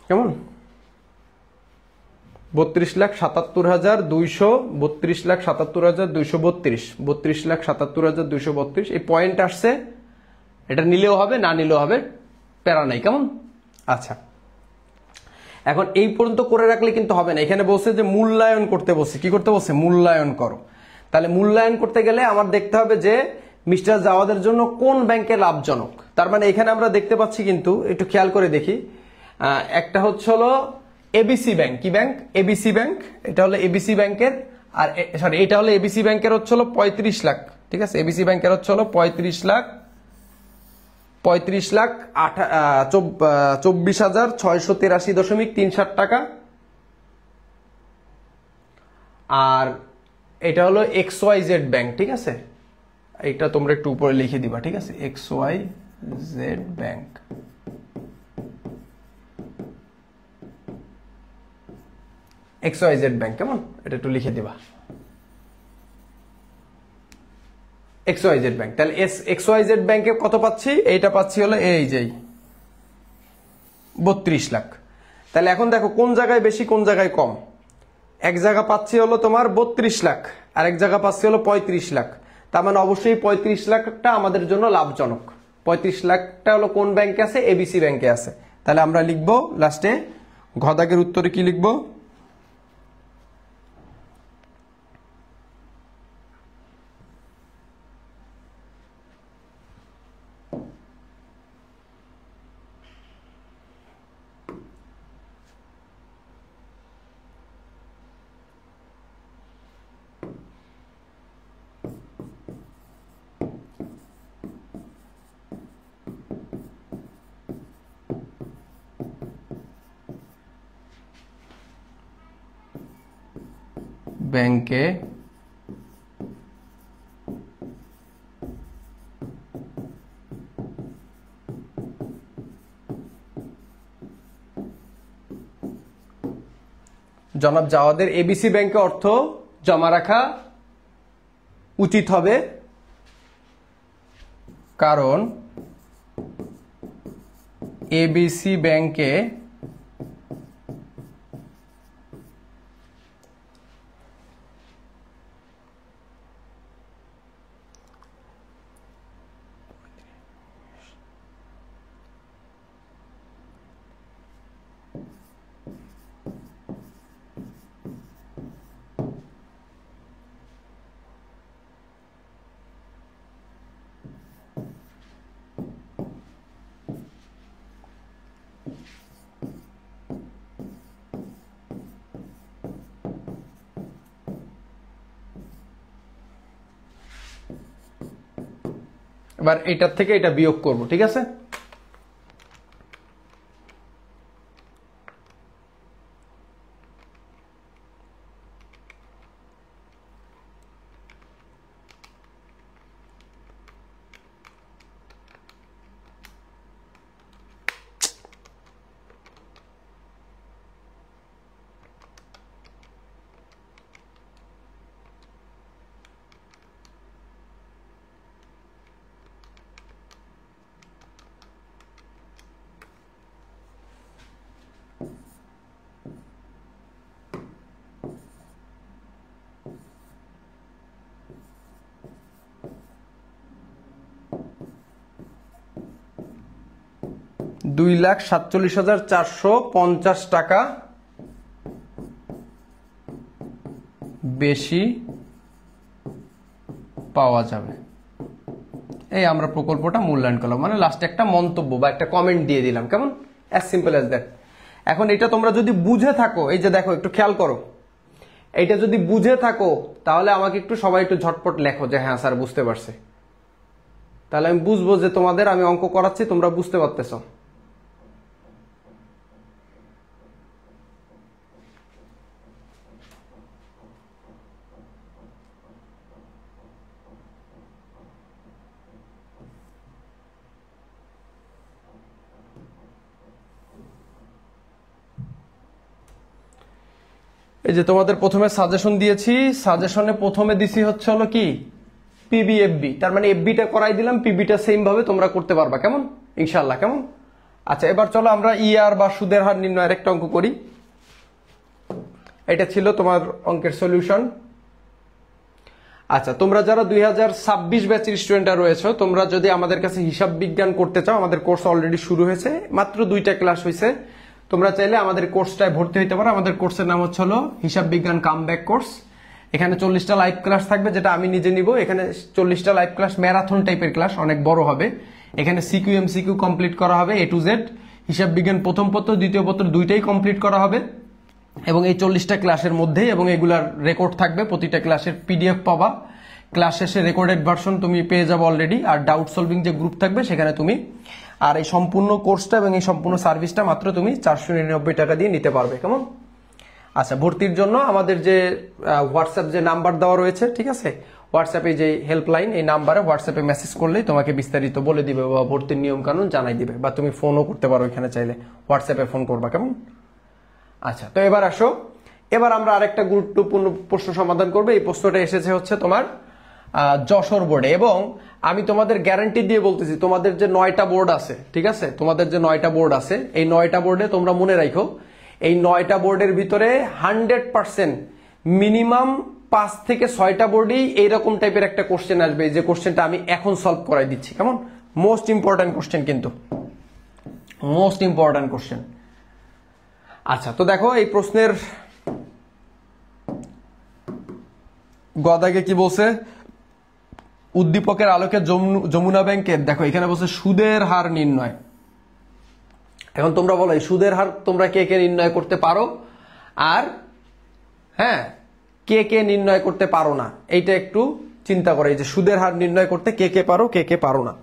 কেমন? 32,77,200, 32,77,232, 32,77,232 এই পয়েন্ট আসছে। এটা নিলেও হবে, না নিলেও হবে, প্যারা নাই, কেমন? আচ্ছা, এখন এই পর্যন্ত করে রাখলে কিন্তু হবে না, এখানে বলছে যে মূল্যায়ন করতে বলছে। কি করতে বলছে? মূল্যায়ন করো। তাহলে মূল্যায়ন করতে গেলে আমার দেখতে হবে যে মিস্টার জাওয়াদের জন্য কোন ব্যাংকে লাভজনক। তার মানে এখানে আমরা দেখতে পাচ্ছি, কিন্তু একটু খেয়াল করে দেখি, একটা হচ্ছে হলো এবিসি ব্যাংক। কি ব্যাংক? ABC bank. এটা হলো এবিসি ব্যাংকের, আর সরি এটা হলো এবিসি ব্যাংকের হচ্ছে হলো 35 লাখ, ঠিক আছে? এবিসি ব্যাংকের হচ্ছে হলো 35,24,683.37 টাকা। আর এটা হলো XYZ ব্যাংক, ঠিক আছে? এটা তোমরা একটু উপরে লিখে দিবা, ঠিক আছে? XYZ bank. XYZ ব্যাংক, কেমন? এটা একটু লিখে দিবা, XYZ ব্যাংক। তাহলে XYZ ব্যাংকে কত পাচ্ছি? এইটা পাচ্ছি হলো এই যে 32 লাখ। তাহলে এখন দেখো কোন জায়গায় বেশি কোন জায়গায় কম। এক জায়গা পাচ্ছি হলো তোমার 32 লাখ, আর এক জায়গা পাচ্ছি হলো 35 লাখ। তার মানে অবশ্যই 35 লাখটা আমাদের জন্য লাভজনক। 35 লাখটা হলো কোন ব্যাংকে আছে? এবিসি ব্যাংকে আছে। তাহলে আমরা লিখবো লাস্টে ঘ দাগের উত্তরে কি লিখবো? ব্যাংকে জনাব জাওয়াদের এবিসি ব্যাংকে অর্থ জমা রাখা উচিত হবে, কারণ এবিসি ব্যাংকে এবার এটার থেকে এটা বিয়োগ করব, ঠিক আছে? 2,47,450 টাকা বেশি পাওয়া যাবে। এই আমরা প্রকল্পটা মূল্যায়ন করলাম, মানে লাস্টে একটা মন্তব্য বা একটা কমেন্ট দিয়ে দিলাম, কেমন? As simple as that. এখন এটা তোমরা যদি বুঝে থাকো, এই যে দেখো একটু খেয়াল করো, এইটা যদি বুঝে থাকো তাহলে আমাকে একটু সবাই একটু ঝটপট লেখো যে হ্যাঁ স্যার বুঝতে পারছে, তাহলে আমি বুঝবো যে তোমাদের আমি অঙ্ক করাচ্ছি তোমরা বুঝতে পারতেছো। এই যে তোমাদের প্রথমে সাজেশন দিয়েছি, সাজেশনে প্রথমে দিছি হচ্ছে হলো কি পিবিএফবি, তার মানে এফবিটা করাই দিলাম, পিবিটা সেম ভাবে তোমরা করতে পারবা, কেমন? ইনশাআল্লাহ, কেমন? আচ্ছা, এবার চলো আমরা ইআর বা সুদের হার নির্ণয়ের একটা অঙ্ক করি। এটা ছিল তোমার অঙ্কের সলিউশন। আচ্ছা, তোমরা যারা 2026 ব্যাচের স্টুডেন্টরা রয়েছে, তোমরা যদি আমাদের কাছে হিসাব বিজ্ঞান করতে চাও, আমাদের কোর্স অলরেডি শুরু হয়েছে, মাত্র 2টা ক্লাস হয়েছে, তোমরা চাইলে আমাদের কোর্সটায় ভর্তি হইতে পারো। আমাদের কোর্সের নাম হচ্ছে হলো হিসাব বিজ্ঞান কামব্যাক কোর্স। এখানে 40টা লাইভ ক্লাস থাকবে, যেটা আমি নিজে নিব। এখানে 40টা লাইভ ক্লাস, ম্যারাথন টাইপের ক্লাস, অনেক বড় হবে। এখানে সিকিউ এমসিকিউ কমপ্লিট করা হবে, A to Z। হিসাব বিজ্ঞান প্রথম পত্র দ্বিতীয় পত্র দুইটাই কমপ্লিট করা হবে এবং এই 40টা ক্লাসের মধ্যেই, এবং এগুলার রেকর্ড থাকবে, প্রতিটা ক্লাসের পিডিএফ পাবা। ক্লাস শেষে রেকর্ডেড ভার্সন তুমি পেয়ে যাবো অলরেডি। আর ডাউট সলভিং যে গ্রুপ থাকবে সেখানে তুমি, আর এই সম্পূর্ণ কোর্সটা এবং এই সম্পূর্ণ সার্ভিসটা মাত্র তুমি 499 টাকা দিয়ে নিতে পারবে, কেমন? আচ্ছা, ভর্তির জন্য আমাদের যে হোয়াটসঅ্যাপ যে নাম্বার দেওয়া রয়েছে, ঠিক আছে, হোয়াটসঅ্যাপে যে হেল্পলাইন, এই নাম্বারে হোয়াটসঅ্যাপে মেসেজ করলেই তোমাকে বিস্তারিত বলে দিবে বা ভর্তির নিয়ম কানুন জানাই দিবে, বা তুমি ফোনও করতে পারো, এখানে চাইলে হোয়াটসঅ্যাপে ফোন করবা, কেমন? আচ্ছা, তো এবার আসো, এবার আমরা আরেকটা গুরুত্বপূর্ণ প্রশ্ন সমাধান করবো। এই প্রশ্নটা এসেছে হচ্ছে তোমার যশোর বোর্ডে, এবং আমি তোমাদের গ্যারান্টি দিয়ে বলতেছি, তোমাদের যে 9টা বোর্ড আছে, ঠিক আছে, তোমাদের যে 9টা বোর্ড আছে, এই 9টা বোর্ডে তোমরা মনে রাখো, এই 9টা বোর্ডের ভিতরে 100% মিনিমাম 5 থেকে 6টা বোর্ডেই এইরকম টাইপের একটা কোশ্চেন আসবে, যে কোশ্চেনটা আমি এখন সলভ করাই দিচ্ছি, কেমন? মোস্ট ইম্পর্টেন্ট কোশ্চেন, কিন্তু মোস্ট ইম্পর্টেন্ট কোশ্চেন। আচ্ছা, তো দেখো এই প্রশ্নের গদাকে কি বলছে, উদ্দীপকের আলোকে যমুনা ব্যাংকের, দেখো এখানে বলছে সুদের হার নির্ণয়। এখন তোমরা বলো এই সুদের হার তোমরা কে কে নির্ণয় করতে পারো, আর হ্যাঁ কে কে নির্ণয় করতে পারো না, এইটা একটু চিন্তা করে, যে সুদের হার নির্ণয় করতে কে কে পারো, কে কে পারো না।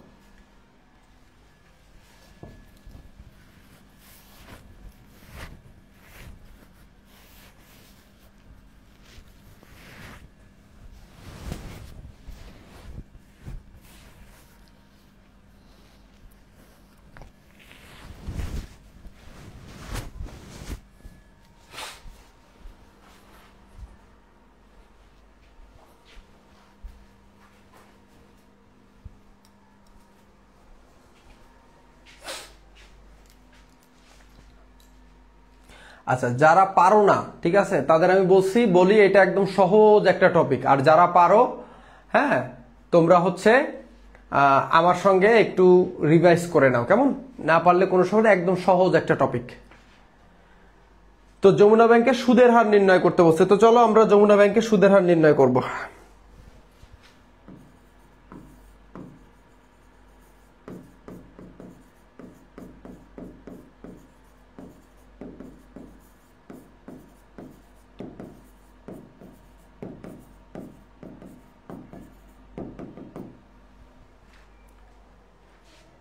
আচ্ছা, যারা পারো না, ঠিক আছে, তাদের আমি বলি এটা একদম সহজ একটা টপিক। আর যারা পারো, হ্যাঁ, তোমরা হচ্ছে আমার সঙ্গে একটু রিভাইজ করে নাও, কেমন? না পারলে কোনো সময়, একদম সহজ একটা টপিক। তো যমুনা ব্যাংকে সুদের হার নির্ণয় করতে বলছে, তো চলো আমরা যমুনা ব্যাংকে সুদের হার নির্ণয় করব।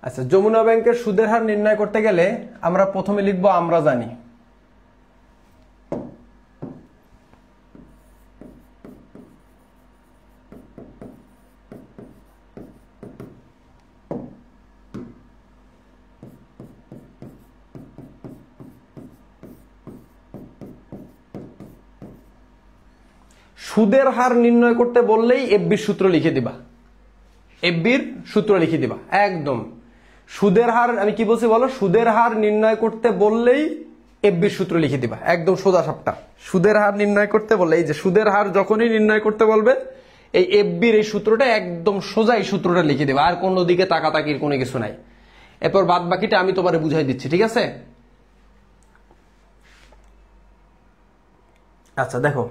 আচ্ছা, যমুনা ব্যাংকের সুদের হার নির্ণয় করতে গেলে আমরা প্রথমে লিখবো আমরা জানি। সুদের হার নির্ণয় করতে বললেই এফবির সূত্র লিখে দিবা, এফবির সূত্র লিখে দিবা একদম। সুদের হার আমি কি বলছি বলো, সুদের হার নির্ণয় করতে বললেই এফবির সূত্র লিখে দিবা, একদম সোজা সাপটা। সুদের হার নির্ণয় করতে বললে, এই যে সুদের হার যখনই নির্ণয় করতে বলবে, এই এফবির এই সূত্রটা একদম সোজা, এই সূত্রটা লিখে দিবা, আর কোনো দিকে তাকাতাকির কোনো কিছু নাই। এরপর বাদ বাকিটা আমি তোমারে বুঝাই দিচ্ছি, ঠিক আছে? আচ্ছা দেখো,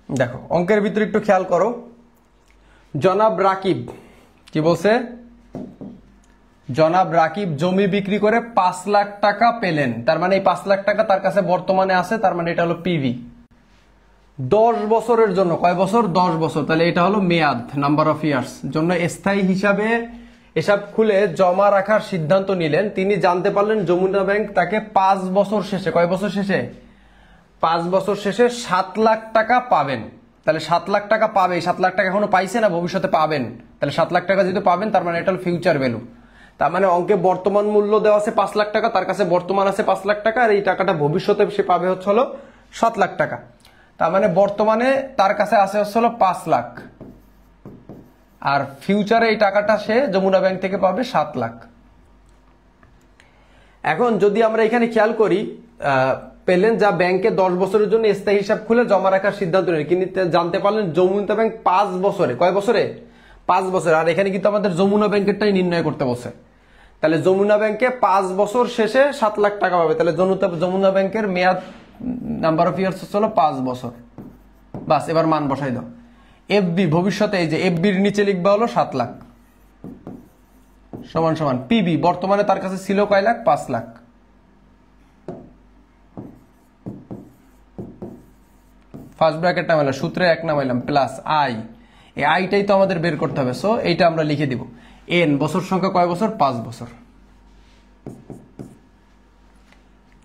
দেখো অঙ্কের ভিতরে একটু খেয়াল করো। জনাব রাকিব কি বলছে? জনাব রাকিব জমি বিক্রি করে 5 লাখ টাকা পেলেন। তার মানে এই 5 লাখ টাকা তার কাছে বর্তমানে আছে, তার মানে এটা হলো পিভি। 10 বছরের জন্য, কয় বছর? 10 বছর। তাহলে এটা হলো মেয়াদ, নাম্বার অফ ইয়ার্স। জন্য স্থায়ী হিসাবে এসব খুলে জমা রাখার সিদ্ধান্ত নিলেন। তিনি জানতে পারলেন যমুনা ব্যাংক তাকে 5 বছর শেষে, কয় বছর শেষে? 5 বছর শেষে 7 লাখ টাকা পাবেন। তাহলে 7 লাখ টাকা পাবে, 7 লাখ টাকা এখনো পাইছে না, ভবিষ্যতে পাবেন। তাহলে 7 লাখ টাকা যেহেতু পাবেন, তার মানে এটা হলো ফিউচার ভ্যালু। তার মানে অঙ্কে বর্তমান মূল্য দেওয়া আছে 5 লাখ টাকা, তার কাছে বর্তমান আছে 5 লাখ টাকা, আর এই টাকাটা ভবিষ্যতে সে পাবে হচ্ছে হলো 7 লাখ টাকা। তার মানে বর্তমানে তার কাছে আছে হচ্ছে হলো 5 লাখ, আর ফিউচারে এই টাকাটা সে যমুনা ব্যাংক থেকে পাবে 7 লাখ। এখন যদি আমরা এখানে খেয়াল করি, পেলেন যা ব্যাংকে 10 বছরের জন্য স্থায়ী হিসাব খুলে জমা রাখার সিদ্ধান্ত নিলেন, কিন্তু জানতে পারলেন যমুনা ব্যাংক 5 বছরে, কয় বছরে? 5 বছরে। আর এখানে কিন্তু আমাদের যমুনা ব্যাংকেরটাই নির্ণয় করতে বলছে। তাহলে যমুনা ব্যাংকে 5 বছর শেষে 7 লাখ টাকা পাবে। তাহলে যমুনা ব্যাংকের মেয়াদ, নাম্বার অফ ইয়ার্স হলো 5 বছর। বাস, এবার মান বসাই দাও। এফবি ভবিষ্যতে, এই যে এফবির নিচে লিখবা হলো 7 লাখ সমান সমান পিবি বর্তমানে তার কাছে ছিল কয় লাখ? 5 লাখ। ফার্স্ট ব্র্যাকেট নামাইলাম, সূত্রে 1 নামাইলাম, প্লাস আই। এই আইটাই তো আমাদের বের করতে হবে, সো এইটা আমরা লিখে দিব। এন বছর সংখ্যা কয় বছর? 5 বছর।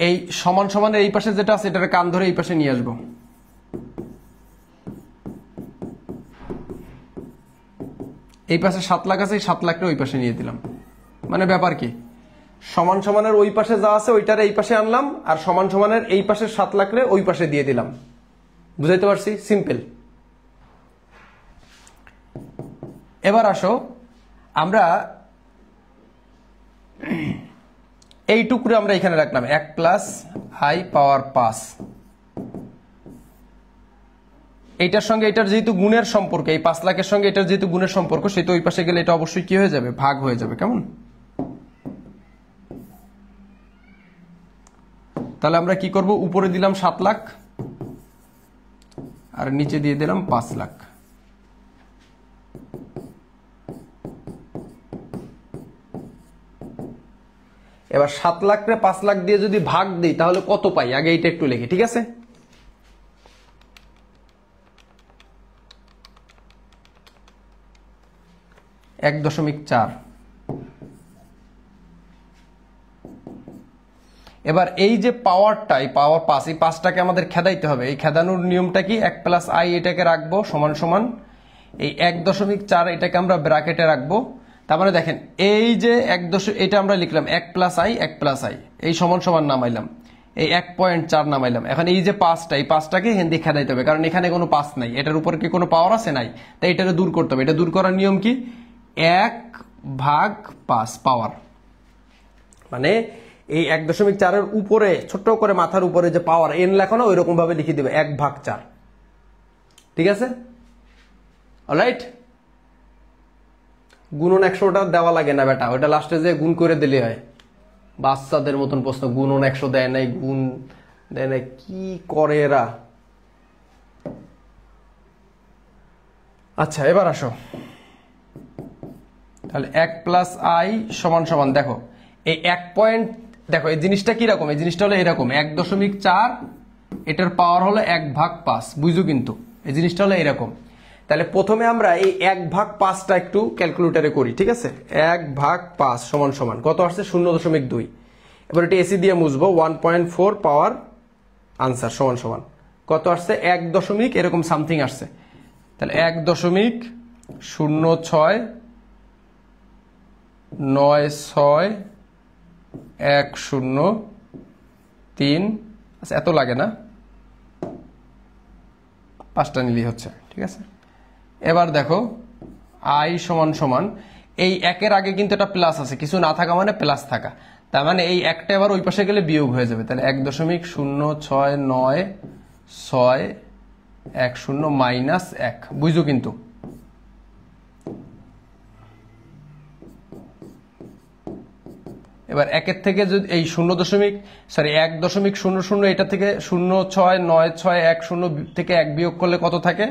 এই সমান সমানের এই পাশে যেটা আছে এটার কান ধরে এই পাশে নিয়ে আসবো। এই পাশে 7 লাখ আছে, এই 7 লাখটা ওই পাশে নিয়ে দিলাম। মানে ব্যাপার কি, সমান সমানের ওই পাশে যা আছে ওইটার এই পাশে আনলাম, আর সমান সমানের এই পাশে 7 লাখরে ওই পাশে দিয়ে দিলাম। বুঝাইতে পারছি? সিম্পল। এবার আসো আমরা এই টুকরো আমরা এখানে রাখলাম 1 প্লাস আই পাওয়ার 5। এইটার সঙ্গে এটার যেহেতু গুণের সম্পর্ক, এই 5 লাখের সঙ্গে এটার যেহেতু গুণের সম্পর্ক, সেহেতু ওই পাশে গেলে এটা অবশ্যই কি হয়ে যাবে? ভাগ হয়ে যাবে। কেমন? তাহলে আমরা কি করব? উপরে দিলাম 7 লাখ আর নিচে দিয়ে দিলাম 5 লাখ। এবার 7 লাখরে 5 লাখ দিয়ে যদি ভাগ দিই তাহলে কত পাই? আগে এইটা একটু লিখি, ঠিক আছে? এক 1.4। এবার এই যে পাওয়ারটা, এই পাওয়ার 5, এই 5টাকে আমাদের খেদাইতে হবে। এই খেদানোর নিয়মটা কি? 1 প্লাস আই এটাকে রাখবো সমান সমান এই 1.4, এটাকে আমরা ব্র্যাকেটে রাখবো। তার মানে দেখেন এই যে এটা আমরা লিখলাম 1 প্লাস আই, 1 প্লাস আই, এই সমান সমান নামাইলাম, এই 1.4 নামাইলাম। এখন এই যে 5টা, এই 5টাকে হিন্দি খেদাইতে হবে, কারণ এখানে কোনো 5 নাই। এটার উপর কি কোনো পাওয়ার আছে? নাই। তাই এটাকে দূর করতে হবে। এটা দূর করার নিয়ম কি? 1/5 পাওয়ার। মানে এই 1.4 উপরে ছোট্ট করে মাথার উপরে যে পাওয়ার এন লেখো না, ওই রকম ভাবে লিখে দিবে 1/4। ঠিক আছে? অলরাইট। গুণন 100টা দেওয়া লাগে না বেটা, ওটা লাস্টে যে গুণ করে দিলে হয়। বাচ্চাদের মতন প্রশ্ন, গুণন 100 দেয় নাই, গুণ দেয় নাই, কি করে এরা। আচ্ছা এবার আসো, তাহলে 1 প্লাস আই সমান সমান, দেখো এই 1 পয়েন্ট, দেখো এই জিনিসটা কিরকম? এই জিনিসটা হলো এরকম 1.4, এটার পাওয়ার হলো 1/5। বুঝো কিন্তু এই জিনিসটা হলো এরকম। তাহলে প্রথমে আমরা এই 1/5টা একটু ক্যালকুলেটরে করি, ঠিক আছে। 1/5 সমান সমান কত আসছে 0.2। এবার এটা এসি দিয়ে মুছবো, 1.4 পাওয়ার আনসার সমান সমান কত আসছে 1 এরকম সামথিং আসছে। তাহলে 1.069610 আচ্ছা এত লাগে না, 5টা নিলেই হচ্ছে, ঠিক আছে। এবার দেখো আই সমান সমান এই 1-এর আগে কিন্তু এটা প্লাস আছে, কিছু না থাকা মানে প্লাস থাকা, তার মানে এই একটা এবার ওই পাশে গেলে বিয়োগ হয়ে যাবে। তাহলে 1.069610 মাইনাস 1, বুঝছো কিন্তু। এবার 1-এর থেকে যদি এই 1.00 এটা থেকে 0.9610 থেকে 1 বিয়োগ করলে কত থাকে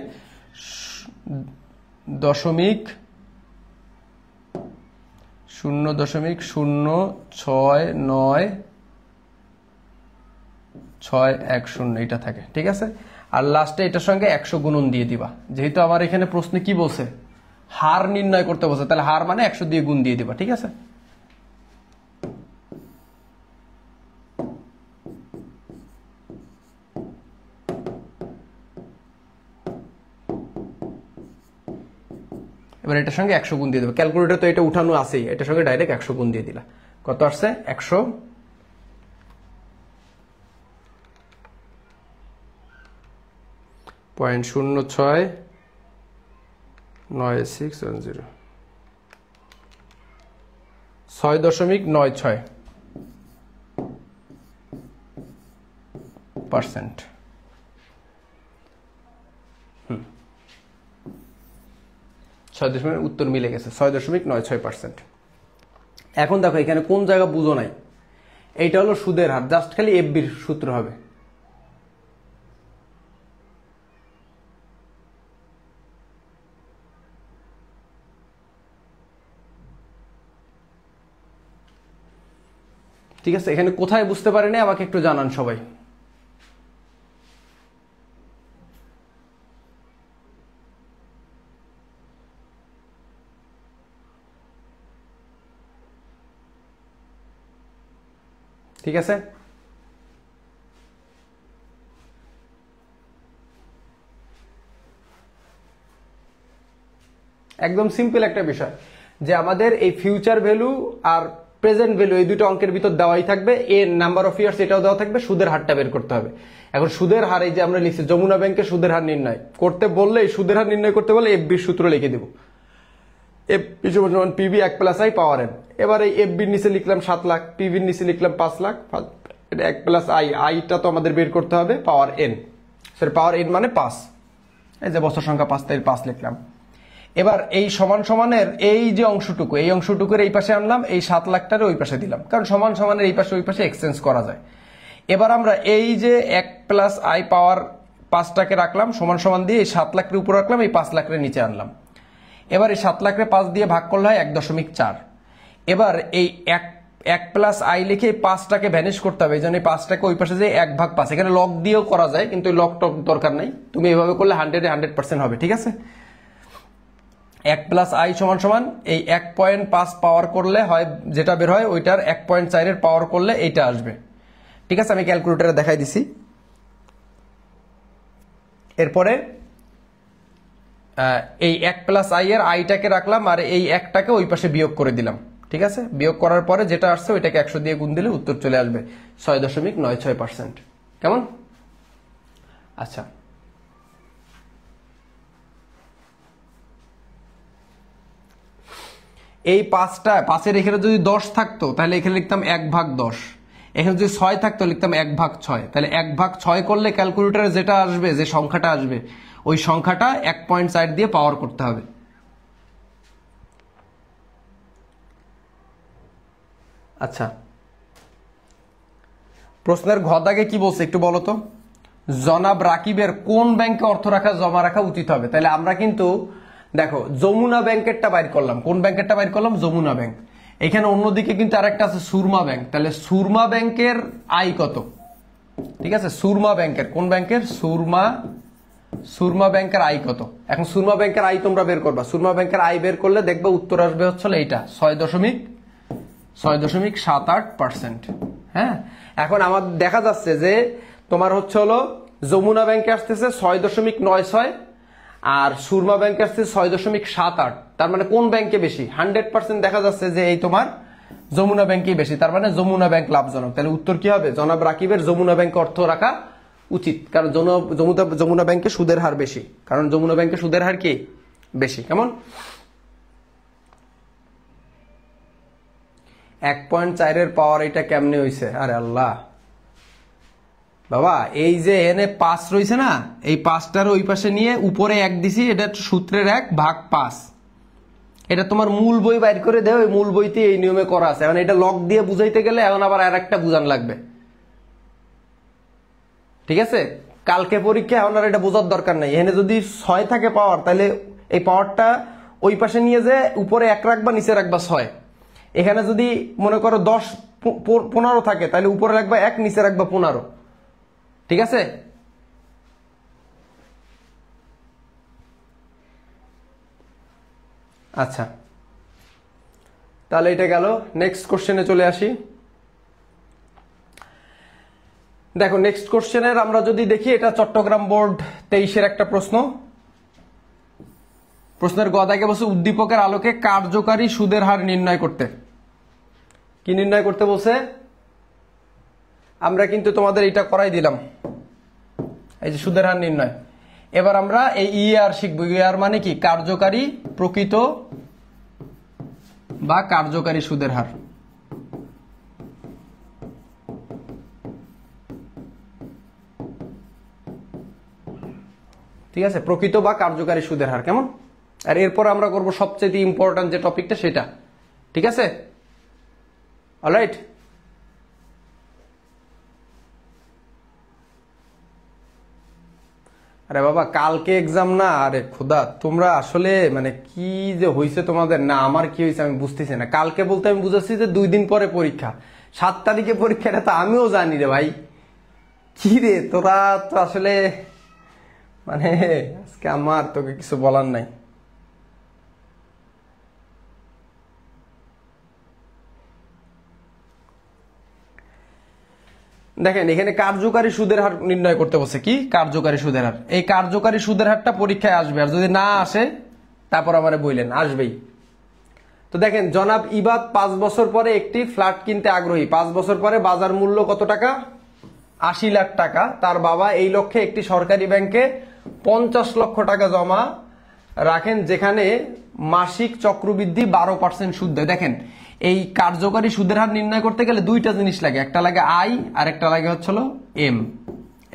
0.0699610 এটা থাকে, ঠিক আছে। আর লাস্টে এটার সঙ্গে 100 গুণন দিয়ে দিবা, যেহেতু আমার এখানে প্রশ্নে কি বলছে হার নির্ণয় করতে বলছে, তাহলে হার মানে 100 দিয়ে গুণ দিয়ে দিবা, ঠিক আছে। এবার এটার সঙ্গে 100 গুণ দিয়ে দেবে, ক্যালকুলেটর তো এটা উঠানো আছেই, এটার সঙ্গে ডাইরেক্ট 100 গুণ দিয়ে দিলা, কত আসছে 100.0696 6.96%। উত্তর মিলে গেছে 6.96%। এখন দেখো এখানে কোন জায়গা বুঝো নাই, এইটা হলো সুদের হার, জাস্ট খালি এফবির সূত্র হবে। ঠিক আছে, এখানে কোথায় বুঝতে পারেনি আমাকে একটু জানান সবাই। ঠিক আছে, একদম সিম্পল একটা বিষয় যে আমাদের এই ফিউচার ভ্যালু আর প্রেজেন্ট ভ্যালু এই দুটো অঙ্কের ভিতর দেওয়াই থাকবে, এর নাম্বার অফ ইয়ার্স এটাও দেওয়া থাকবে, সুদের হারটা বের করতে হবে। এখন সুদের হার এই যে আমরা লিখছি যমুনা ব্যাংকের সুদের হার নির্ণয় করতে বললে, সুদের হার নির্ণয় করতে বললে এফবির সূত্র লিখে দেবো, এফবি সমান পিবি 1+i পাওয়ার এন। এবার এই এফবির নিচে লিখলাম 7 লাখ, পিবির নিচে লিখলাম 5 লাখ, এটা 1+i, আইটা তো আমাদের বের করতে হবে পাওয়ার এন, সরি পাওয়ার এন মানে 5, এই যে বছর সংখ্যা 5 তাই 5 লিখলাম। এবার এই সমান সমানের এই যে অংশটুকু, এই অংশটুকুর এই পাশে আনলাম, এই 7 লাখটারে ওই পাশে দিলাম, কারণ সমান সমানের এই পাশে ওই পাশে এক্সচেঞ্জ করা যায়। এবার আমরা এই যে 1+i পাওয়ার 5টাকে রাখলাম সমান সমান দিয়ে এই 7 লাখের উপর রাখলাম, এই 5 লাখের নিচে আনলাম। এবার এই 7 লাখের 5 দিয়ে ভাগ করলে হয় 1.4। এবার এই 1+i লিখে এই 5টাকে ভ্যানিশ করতে হবে, এই জন্য এই 5টাকে ওই পাশে যে 1/5, এখানে লগ দিয়েও করা যায় কিন্তু লগ টক দরকার নাই, তুমি এইভাবে করলে 100% হবে, ঠিক আছে। 1+i সমান সমান এই 1.5 পাওয়ার করলে হয় যেটা বের হয় ওইটার 1.4 এর পাওয়ার করলে এইটা আসবে, ঠিক আছে। আমি ক্যালকুলেটরে দেখাই দিছি। এরপরে এই 1+i এর আইটাকে রাখলাম আর এই একটাকে ওই পাশে বিয়োগ করে দিলাম, ঠিক আছে। বিয়োগ করার পরে যেটা আসছে ওইটাকে 100 দিয়ে গুণ দিলে উত্তর চলে আসবে 6.96%। কেমন? আচ্ছা, এই 5এর এখানে যদি 10 থাকতো তাহলে এখানে লিখতাম 1/10, এখানে যদি 6 থাকতো লিখতাম 1/6, তাহলে 1/6 করলে ক্যালকুলেটরে যেটা আসবে, যে সংখ্যাটা আসবে ওই সংখ্যাটা 1.4 দিয়ে পাওয়ার করতে হবে। আচ্ছা, প্রশ্নের ঘ দাগে কি বলছে একটু বলো তো। জনাব রাকিবের কোন ব্যাংকে অর্থ জমা রাখা উচিত হবে? তাহলে আমরা কিন্তু দেখো যমুনা ব্যাংকেরটা বাইর করলাম, কোন ব্যাংকেরটা বাইর করলাম? যমুনা ব্যাংক। এখানে অন্যদিকে কিন্তু আরেকটা আছে সুরমা ব্যাংক, তাহলে সুরমা ব্যাংকের আয় কত? ঠিক আছে, সুরমা ব্যাংকের, কোন ব্যাংকের? সুরমা সুরমা ব্যাংকের আয় কত? এখন সুরমা ব্যাংকের আয় তোমরা বের করবা। সুরমা ব্যাংকের আয় বের করলে দেখবে উত্তর আসবে হচ্ছে এইটা 6.78%। হ্যাঁ, এখন আমার দেখা যাচ্ছে যে তোমার হচ্ছে হলো যমুনা ব্যাংকে আসতেছে 6.96 আর সুরমা ব্যাংকে আসতেছে 6.78। তার মানে কোন ব্যাংকে বেশি? 100% দেখা যাচ্ছে যে এই তোমার যমুনা ব্যাংকেই বেশি। তার মানে যমুনা ব্যাংক লাভজনক। তাহলে উত্তর কি হবে? জনাব রাকিবের যমুনা ব্যাংকে অর্থ রাখা উচিত, কারণ যমুনা ব্যাংকে সুদের হার বেশি, কারণ যমুনা ব্যাংকে সুদের হার কি বেশি। কেমন? 1.4 পাওয়ার এটা কেমনে হইছে? আরে আল্লাহ বাবা, এই যে এনে 5 রয়েছে না, এই 5টার ওই পাশে নিয়ে উপরে 1 দিছি, এটা সূত্রের 1 ভাগ 5। এটা তোমার মূল বই বাইর করে দেও, এই মূল বইতে এই নিয়মে করা আছে। এখন এটা লক দিয়ে বুঝাইতে গেলে এখন আবার আর একটা বুঝান লাগবে। ঠিক আছে, কালকে পরীক্ষা, এখন আর এটা বোঝার দরকার নাই। এখানে যদি 6 থাকে পাওয়ার, তাহলে এই পাওয়ারটা ওই পাশে নিয়ে যে উপরে 1 রাখবা, নিচে রাখবা 6। এখানে যদি মনে করো 10 15 থাকে, তাহলে উপরে রাখবা 1, নিচে রাখবা 15। ঠিক আছে? আচ্ছা, তাহলে এটা গেল। নেক্সট কোশ্চেনে চলে আসি। দেখো, নেক্সট কোশ্চেনের আমরা যদি দেখি, এটা চট্টগ্রাম বোর্ড 23-এর একটা প্রশ্ন। প্রশ্নের গদাকে বলছে উদ্দীপকের আলোকে কার্যকারী সুদের হার নির্ণয় করতে। কি নির্ণয় করতে বলছে? আমরা কিন্তু তোমাদের এটা করাই দিলাম, এই যে সুদের হার নির্ণয়। এবার আমরা এই ইআর শিখবো। ইআর মানে কি? কার্যকারী, প্রকৃত বা কার্যকারী সুদের হার। ঠিক আছে, প্রকৃত বা কার্যকারী সুদের হার। কেমন? আর এরপর আমরা করব সবচেয়ে ইম্পর্টেন্ট যে টপিকটা, সেটা। ঠিক আছে, অলরাইট। আরে বাবা, কালকে এক্সাম না? আরে খোদা, তোমরা আসলে মানে কি যে হয়েছে তোমাদের, না আমার কি হয়েছে আমি বুঝতেছি না। কালকে বলতে আমি বুঝাচ্ছি যে 2 দিন পরে পরীক্ষা, 7 তারিখে পরীক্ষা, এটা তো আমিও জানি রে ভাই। কি রে তোরা তো আসলে মানে আজকে আমার তোকে কিছু বলার নাই। দেখেন, এখানে কার্যকারী সুদের হার নির্ণয় করতে বলছে। কি কার্যকারী সুদের হার? এই কার্যকারী সুদের হারটা পরীক্ষায় আসবে, আর যদি না আসে তারপর আমারে বললেন, আসবেই। তো দেখেন, জনাব ইবাদ 5 বছর পরে একটি ফ্ল্যাট কিনতে আগ্রহী। 5 বছর পরে বাজার মূল্য কত টাকা? 80 লাখ টাকা। তার বাবা এই লক্ষ্যে একটি সরকারি ব্যাংকে 50 লক্ষ টাকা জমা রাখেন, যেখানে মাসিক চক্রবৃদ্ধি 12% সুদ দেয়। দেখেন, এই কার্যকারী সুদের হার নির্ণয় করতে গেলে 2টা জিনিস লাগে, একটা লাগে আই আর একটা লাগে হচ্ছিল এম।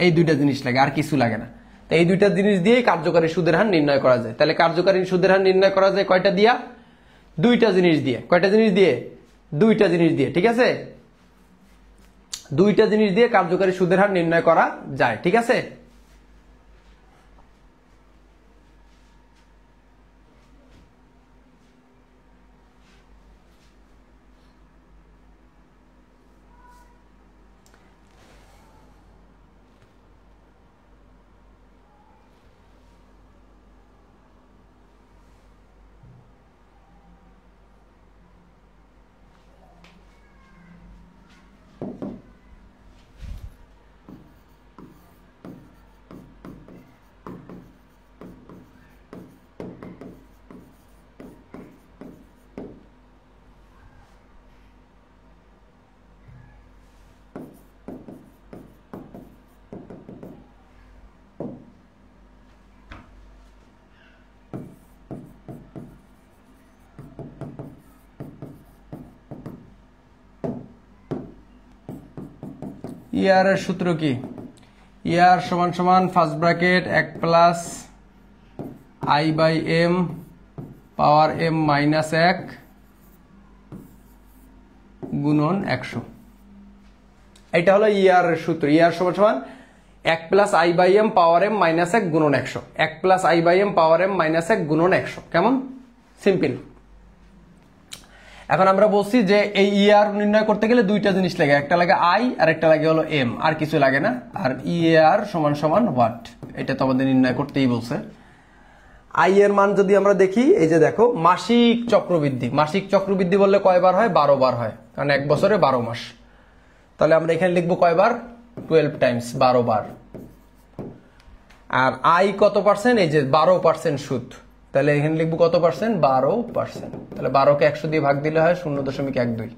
এই 2টা জিনিস লাগে, আর কিছু লাগে না। তো এই 2টা জিনিস দিয়েই কার্যকারী সুদের হার নির্ণয় করা যায়। তাহলে কার্যকারী সুদের হার নির্ণয় করা যায় কয়টা দিয়া? 2টা জিনিস দিয়ে। কয়টা জিনিস দিয়ে? 2টা জিনিস দিয়ে। ঠিক আছে, 2টা জিনিস দিয়ে কার্যকারী সুদের হার নির্ণয় করা যায়। ঠিক আছে, ইয়ার এর সূত্র কি? ইয়ার সমান সমান first bracket 1 plus I by M power M minus 1 গুণন 100। এটা হলো ইয়ার এর সূত্র। ইয়ার সমান সমান 1 plus I by M power M minus 1 গুণন 100। 1 plus I by M power M minus 1 গুণন 100। কেমন? সিম্পল। এখন আমরা বলছি যে এই EAR নির্ণয় করতে গেলে দুইটা জিনিস লাগে, একটা লাগে I আর একটা লাগে হলো M, আর কিছু লাগে না। আর EAR সমান সমান হোয়াট, এটা তো আমাদের নির্ণয় করতেই বলছে। I এর মান যদি আমরা দেখি, এই যে দেখো মাসিক চক্রবৃদ্ধি, মাসিক চক্রবৃদ্ধি বললে কয়বার হয়? 12 বার হয়, কারণ এক বছরে 12 মাস। তাহলে আমরা এখানে লিখবো কয়বার? 12 টাইমস, 12 বার। আর I কত পার্সেন্ট? এই যে 12% সুদ, তাহলে এখানে লিখবো কত পার্সেন্ট? 12%। তাহলে 12কে 100 দিয়ে ভাগ দিলে হয় 0.12।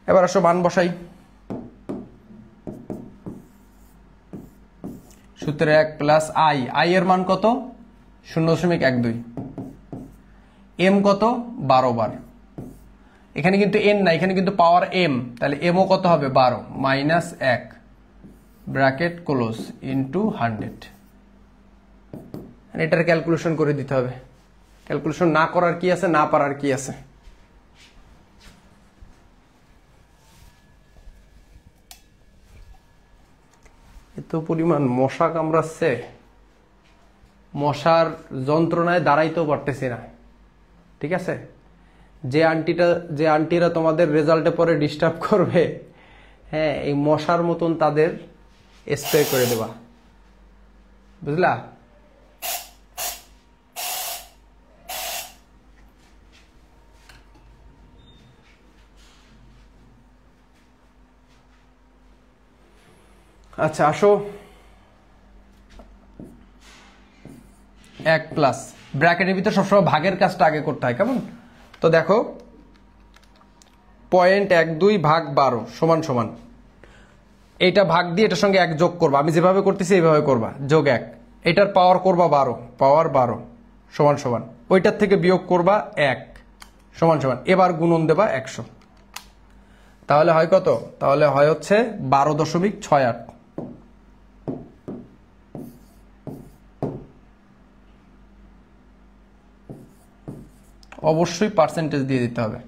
এবার আসো মান বসাই। সূত্রে 1 প্লাস I এর মান কত? 0.12। M কত? 12 বার। এখানে কিন্তু N না, এখানে কিন্তু পাওয়ার M, তাহলে M ও কত হবে? 12 মাইনাস 1 ব্র্যাকেট ক্লোজ ইন্টু 100। এটার ক্যালকুলেশন করে দিতে হবে। ক্যালকুলেশন না করার কি আছে, না পারার কি আছে? এত পরিমাণ মশা কামড়াচ্ছে, মশার যন্ত্রণায় দাঁড়াইতেও পারতেছি না। ঠিক আছে, যে আন্টিরা তোমাদের রেজাল্টে পরে ডিস্টার্ব করবে, হ্যাঁ, এই মশার মতন তাদের স্প্রে করে দেবা, বুঝলা? আচ্ছা আসো, 1 প্লাস ব্র্যাকেটের ভিতরে সবসময় ভাগের কাজটা আগে করতে হয়, কেমন? তো দেখো 0.12 ভাগ 12 সমান সমান, এইটা ভাগ দিয়ে এটার সঙ্গে 1 যোগ করবা। আমি যেভাবে করতেছি এইভাবে করবা, যোগ 1, এটার পাওয়ার করবা 12, পাওয়ার 12 সমান সমান, ওইটার থেকে বিয়োগ করবা 1 সমান সমান, এবার গুণন দেবা 100। তাহলে হয় কত? তাহলে হয় হচ্ছে 12.68। অবশ্যই পার্সেন্টেজ দিয়ে দিতে হবে,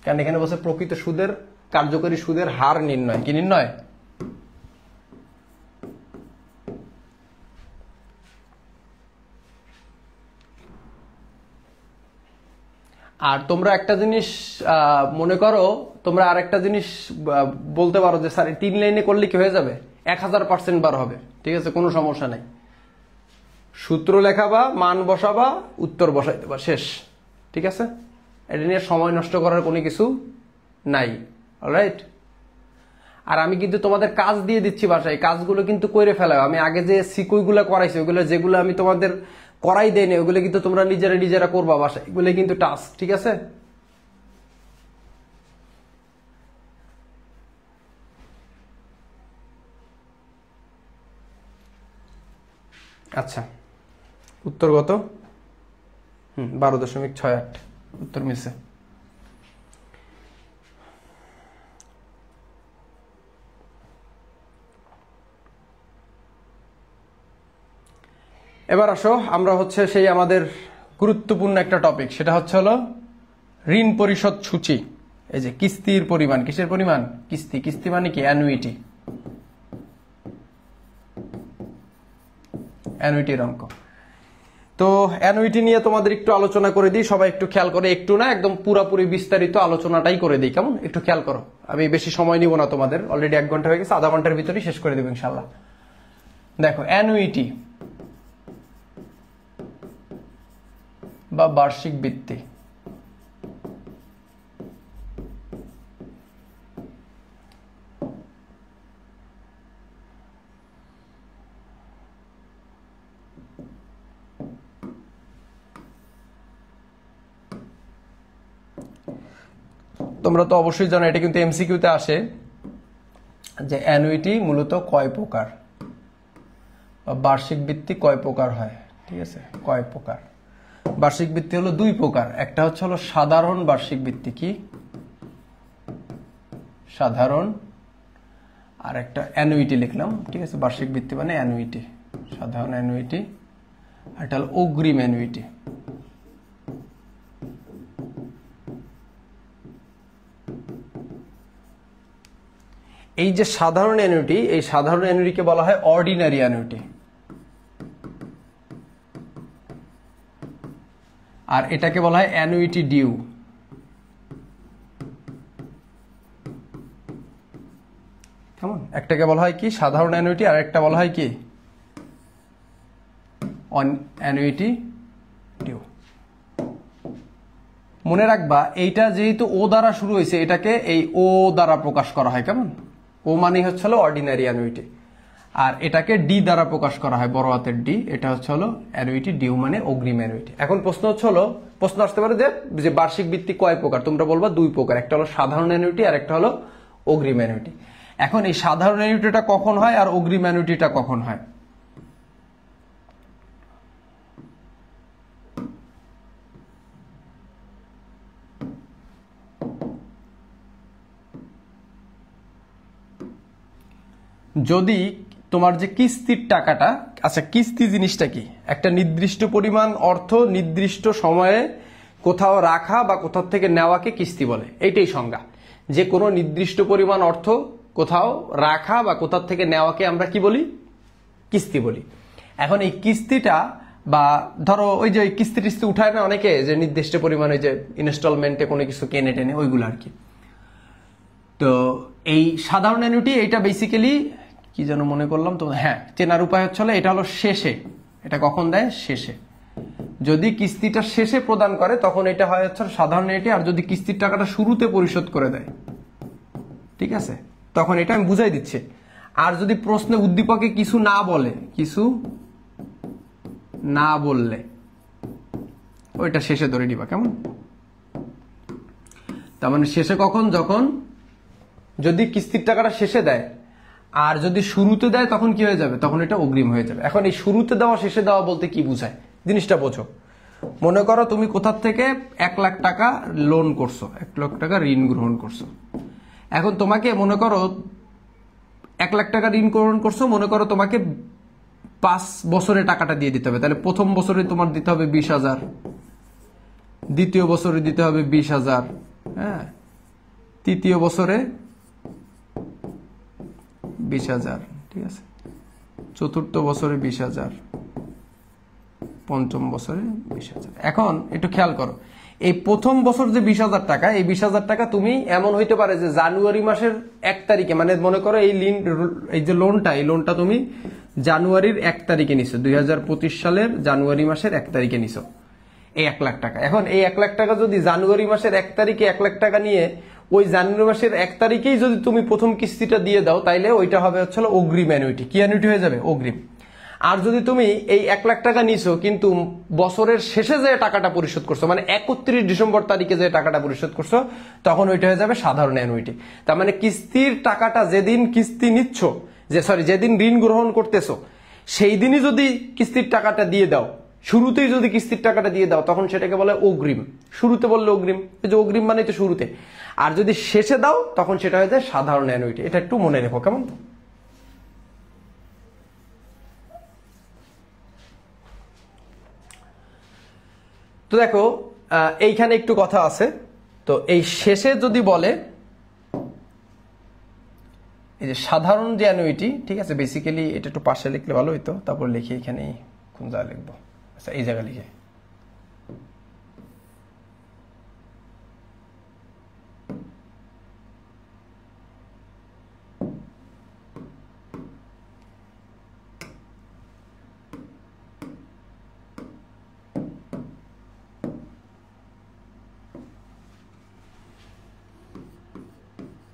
কারণ এখানে বলছে প্রকৃত সুদের কার্যকরী সুদের হার নির্ণয়। কি নির্ণয়? আর তোমরা একটা জিনিস মনে করো, তোমরা আরেকটা জিনিস বলতে পারো যে স্যার 3 লাইনে করলে কি হয়ে যাবে? 1000% বার হবে। ঠিক আছে, কোনো সমস্যা নাই। সূত্র লেখাবা, মান বসাবা, উত্তর বসাই দেবা, শেষ। ঠিক আছে, এটা নিয়ে সময় নষ্ট করার কোনো কিছু নাই। অলরাইট। আর আমি কিন্তু তোমাদের কাজ দিয়ে দিচ্ছি বাসায়, কাজগুলো কিন্তু করে ফেলা। আমি আগে যে সিকুইগুলো করাইছি, ওগুলো যেগুলো আমি তোমাদের করাই দেয়নি, ওগুলো কিন্তু তোমরা নিজেরা করবা বাসায়, এগুলো কিন্তু টাস্ক। ঠিক আছে, আচ্ছা উত্তর কত? 12.68 উত্তর মিলছে। এবার আসো, আমরা হচ্ছে সেই আমাদের গুরুত্বপূর্ণ একটা টপিক, সেটা হচ্ছে হলো ঋণ পরিশোধ সূচি। এই যে কিস্তির পরিমাণ, কিসের পরিমাণ? কিস্তি। কিস্তি মানে কি? অ্যানুইটি, অ্যানুইটির অঙ্ক। তো অ্যানুইটি নিয়ে তোমাদের একটু আলোচনা করে দিই, সবাই একটু খেয়াল করে, একটু না একদম পুরাপুরি বিস্তারিত আলোচনাটাই করে দিই, কেমন? একটু খেয়াল করো, আমি বেশি সময় নিব না তোমাদের, অলরেডি 1 ঘন্টা হয়ে গেছে, আধা ঘন্টার ভিতরেই শেষ করে দেবো ইনশাল্লাহ। দেখো, অ্যানুইটি বা বার্ষিক বৃত্তি, তোমরা তো অবশ্যই জানো, এটা কিন্তু এমসিকিউতে আসে যে অ্যানুইটি মূলত কয় প্রকার, বা বার্ষিক বৃত্তি কয় প্রকার হয়। ঠিক আছে, কয় প্রকার? বার্ষিক বৃত্তি হলো 2 প্রকার, একটা হচ্ছে হলো সাধারণ বার্ষিক বৃত্তি, কি সাধারণ, আর একটা অ্যানুইটি লিখলাম। ঠিক আছে, বার্ষিক বৃত্তি মানে অ্যানুইটি, সাধারণ অ্যানুইটি, আর এটা হলো অগ্রিম অ্যানুইটি। এই যে সাধারণ অ্যানুইটি, এই সাধারণ অ্যানুইটিকে বলা হয় অর্ডিনারি অ্যানুইটি। আর এটাকে বলা হয় অ্যানুইটি ডিউ। কেমন? একটাকে বলা হয় কি সাধারণ অ্যানুইটি, আর একটা বলা হয় কি অ্যানুইটি ডিউ। মনে রাখবা এইটা যেহেতু ও দ্বারা শুরু হয়েছে, এটাকে এই ও দ্বারা প্রকাশ করা হয়। কেমন? ও মানে হচ্ছে হলো অর্ডিনারি অ্যানুইটি, আর এটাকে ডি দ্বারা প্রকাশ করা হয়, বড় হাতের ডি। এটা হচ্ছে হলো অ্যানুইটি ডিউ মানে অগ্রিম অ্যানুইটি। এখন প্রশ্ন হচ্ছে হলো, প্রশ্ন আসতে পারে যে বার্ষিক ভিত্তিক কয় প্রকার? তোমরা বলবা দুই প্রকার, একটা হলো সাধারণ অ্যানুইটি আর একটা হলো অগ্রিম অ্যানুইটি। এখন এই সাধারণ অ্যানুইটিটা কখন হয় আর অগ্রিম অ্যানুইটিটা কখন হয়? যদি তোমার যে কিস্তির টাকাটা, আচ্ছা কিস্তি জিনিসটা কি? একটা নির্দিষ্ট পরিমাণ অর্থ নির্দিষ্ট সময়ে কোথাও রাখা বা কোথাও থেকে নেওয়াকে কিস্তি বলে, এইটাই সংজ্ঞা। যে কোনো নির্দিষ্ট পরিমাণ অর্থ কোথাও রাখা বা কোথাও থেকে নেওয়াকে আমরা কি বলি? কিস্তি বলি। এখন এই কিস্তিটা বা ধরো ওই যে কিস্তি টিস্তি উঠায় না অনেকে, যে নির্দিষ্ট পরিমাণে যে ইনস্টলমেন্টে কোনো কিছু কেনে টেনে, ওইগুলো আর কি। তো এই সাধারণ অ্যানুইটি এইটা বেসিক্যালি কি যেন মনে করলাম তো, হ্যাঁ চেনার উপায় হচ্ছে এটা হলো শেষে। এটা কখন দেয়? শেষে। যদি কিস্তিটা শেষে প্রদান করে তখন এটা হয় হচ্ছে সাধারণ অ্যানুইটি। আর যদি কিস্তির টাকাটা শুরুতে পরিশোধ করে দেয়, ঠিক আছে, তখন এটা আমি বুঝাই দিচ্ছি। আর যদি প্রশ্নে উদ্দীপকে কিছু না বলে, কিছু না বললে ওইটা শেষে ধরে নিবা। কেমন? তার মানে শেষে কখন? যখন যদি কিস্তির টাকাটা শেষে দেয়, আর যদি শুরুতে দেয় তখন কি হয়ে যাবে? তখন এটা অগ্রিম হয়ে যাবে। এখন এই শুরুতে দেওয়া শেষে দেওয়া বলতে কি বুঝায় জিনিসটা বোঝো। মনে করো তুমি কোথা থেকে 1 লাখ টাকা লোন করছো, 1 লাখ টাকা ঋণ গ্রহণ করছো। এখন তোমাকে মনে করো 1 লাখ টাকা ঋণ গ্রহণ করছো, মনে করো তোমাকে 5 বছরে টাকাটা দিয়ে দিতে হবে। তাহলে প্রথম বছরে তোমার দিতে হবে 20,000, দ্বিতীয় বছরে দিতে হবে 20,000, হ্যাঁ, তৃতীয় বছরে 20,000, ঠিক আছে, চতুর্থ বছরে 20,000, পঞ্চম বছরে 20,000। এখন একটু খেয়াল করো, এই প্রথম বছর যে 20,000 টাকা, এই 20,000 টাকা তুমি এমন হইতে পারে যে জানুয়ারি মাসের 1 তারিখে, মানে মনে করো এই যে লোনটা, এই লোনটা তুমি জানুয়ারির 1 তারিখে নিছো, 2025 সালের জানুয়ারি মাসের 1 তারিখে নিছো এই 1 লাখ টাকা। এখন এই 1 লাখ টাকা যদি জানুয়ারি মাসের 1 তারিখে 1 লাখ টাকা নিয়ে ওই জানুয়ারি মাসের 1 তারিখেই যদি তুমি প্রথম কিস্তিটা দিয়ে দাও, তাইলে ওইটা হবে হচ্ছে অগ্রিম অ্যানুইটি। কি অ্যানুইটি হয়ে যাবে? অগ্রিম। আর যদি তুমি এই 1 লাখ টাকা নিছো কিন্তু বছরের শেষে যে টাকাটা পরিশোধ করছো, মানে 31 ডিসেম্বর তারিখে যে টাকাটা পরিশোধ করছো, তখন ওইটা হয়ে যাবে সাধারণ অ্যানুইটি। তার মানে কিস্তির টাকাটা যেদিন কিস্তি নিচ্ছ, যেদিন ঋণ গ্রহণ করতেছো, সেই দিনই যদি কিস্তির টাকাটা দিয়ে দাও, শুরুতেই যদি কিস্তির টাকাটা দিয়ে দাও, তখন সেটাকে বলে অগ্রিম। শুরুতে বললে অগ্রিম, এই যে অগ্রিম মানে তো শুরুতে। আর যদি শেষে দাও তখন সেটা হয়ে যায় সাধারণ অ্যানুইটি। এটা একটু মনে রেখো। কেমন? তো দেখো এইখানে একটু কথা আছে। তো এই শেষে যদি বলে এই যে সাধারণ যে অ্যানুইটি, ঠিক আছে, বেসিক্যালি এটা একটু পাশে লিখলে ভালো হইতো, তারপর লিখে এখানে কোন জায়গায় লিখবো, আচ্ছা এই জায়গায় লিখে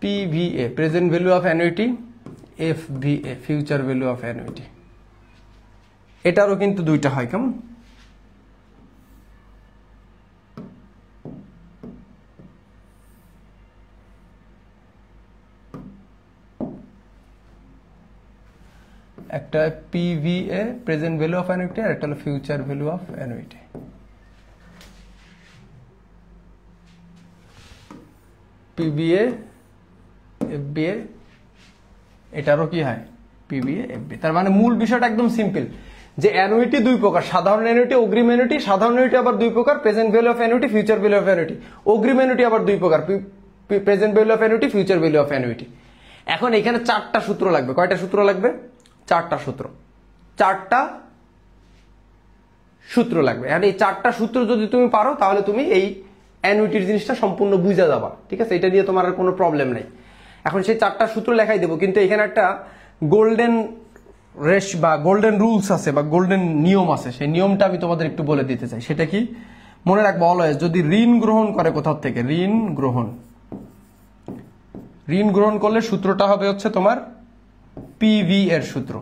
PVA present value of annuity, FVA future value of annuity. এটারও কিন্তু দুইটা হয়। কেমন? একটা PVA present value of annuity, আর একটা হলো future value of annuity. PVA FVA এটারও কি হয়? PVA FVA। তার মানে মূল বিষয়টা একদম সিম্পল, যে অ্যানুইটি দুই প্রকার, সাধারণ অ্যানুইটি, অগ্রিম অ্যানুইটি। সাধারণ অ্যানুইটি আবার দুই প্রকার, present value of annuity, future value of annuity. অগ্রিম অ্যানুইটি আবার দুই প্রকার, present value of annuity, future value of annuity. এখন এখানে 4টা সূত্র লাগবে। কয়টা সূত্র লাগবে? 4টা সূত্র, 4টা সূত্র লাগবে। আর এই 4টা সূত্র যদি তুমি পারো তাহলে তুমি এই অ্যানুইটির জিনিসটা সম্পূর্ণ বুঝে যাবা, ঠিক আছে? এটা নিয়ে তোমার আর কোনো প্রবলেম নেই। এখন সেই 4টা সূত্র লেখাই দেবো, কিন্তু এখানে একটা গোল্ডেন রেশ বা গোল্ডেন রুলস আছে বা গোল্ডেন নিয়ম আছে, সেই নিয়মটা আমি তোমাদের একটু বলে দিতে চাই। সেটা কি মনে রাখবো, অলওয়েজ যদি ঋণ গ্রহণ করে কোথাও থেকে, ঋণ গ্রহণ করলে সূত্রটা হবে হচ্ছে তোমার পিভি এর সূত্র।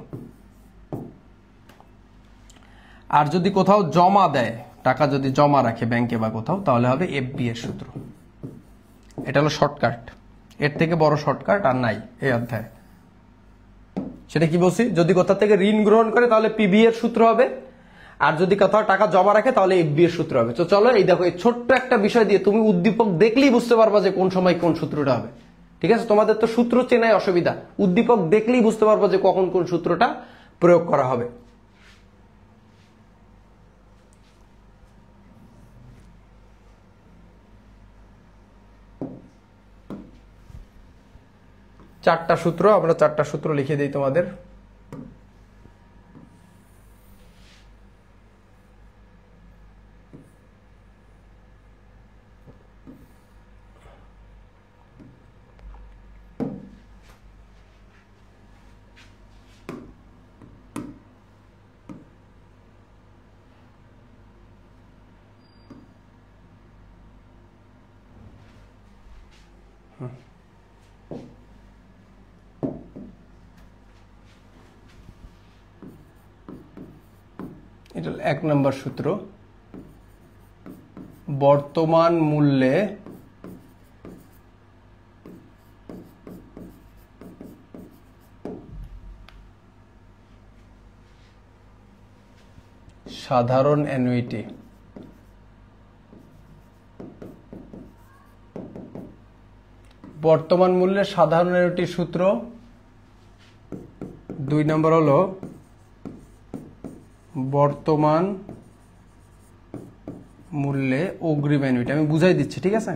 আর যদি কোথাও জমা দেয়, টাকা যদি জমা রাখে ব্যাংকে বা কোথাও, তাহলে হবে এফবি এর সূত্র। এটা হলো শর্টকাট, এর থেকে বড় শর্টকাট আর নাই এই অধ্যায়ে। সেটা কি বলছি, যদি কোথা থেকে ঋণ গ্রহণ করে তাহলে পিবি এর সূত্র হবে, আর যদি কোথাও টাকা জমা রাখে তাহলে এফবি এর সূত্র হবে। তো চলো এই দেখো, এই ছোট্ট একটা বিষয় দিয়ে তুমি উদ্দীপক দেখলেই বুঝতে পারবা যে কোন সময় কোন সূত্রটা হবে, ঠিক আছে? তোমাদের তো সূত্র চেনায় অসুবিধা, উদ্দীপক দেখলেই বুঝতে পারবা যে কখন কোন সূত্রটা প্রয়োগ করা হবে। চারটা সূত্র, আমরা 4টা সূত্র লিখে দিই তোমাদের। এটা 1 নম্বর সূত্র, বর্তমান মূল্যে সাধারণ অ্যানুইটি। বর্তমান মূল্যে সাধারণ অ্যানুইটির সূত্র 2 নম্বর হলো বর্তমান মূল্যে অগ্রিম অ্যানুইটি। আমি বুঝাই দিচ্ছি, ঠিক আছে?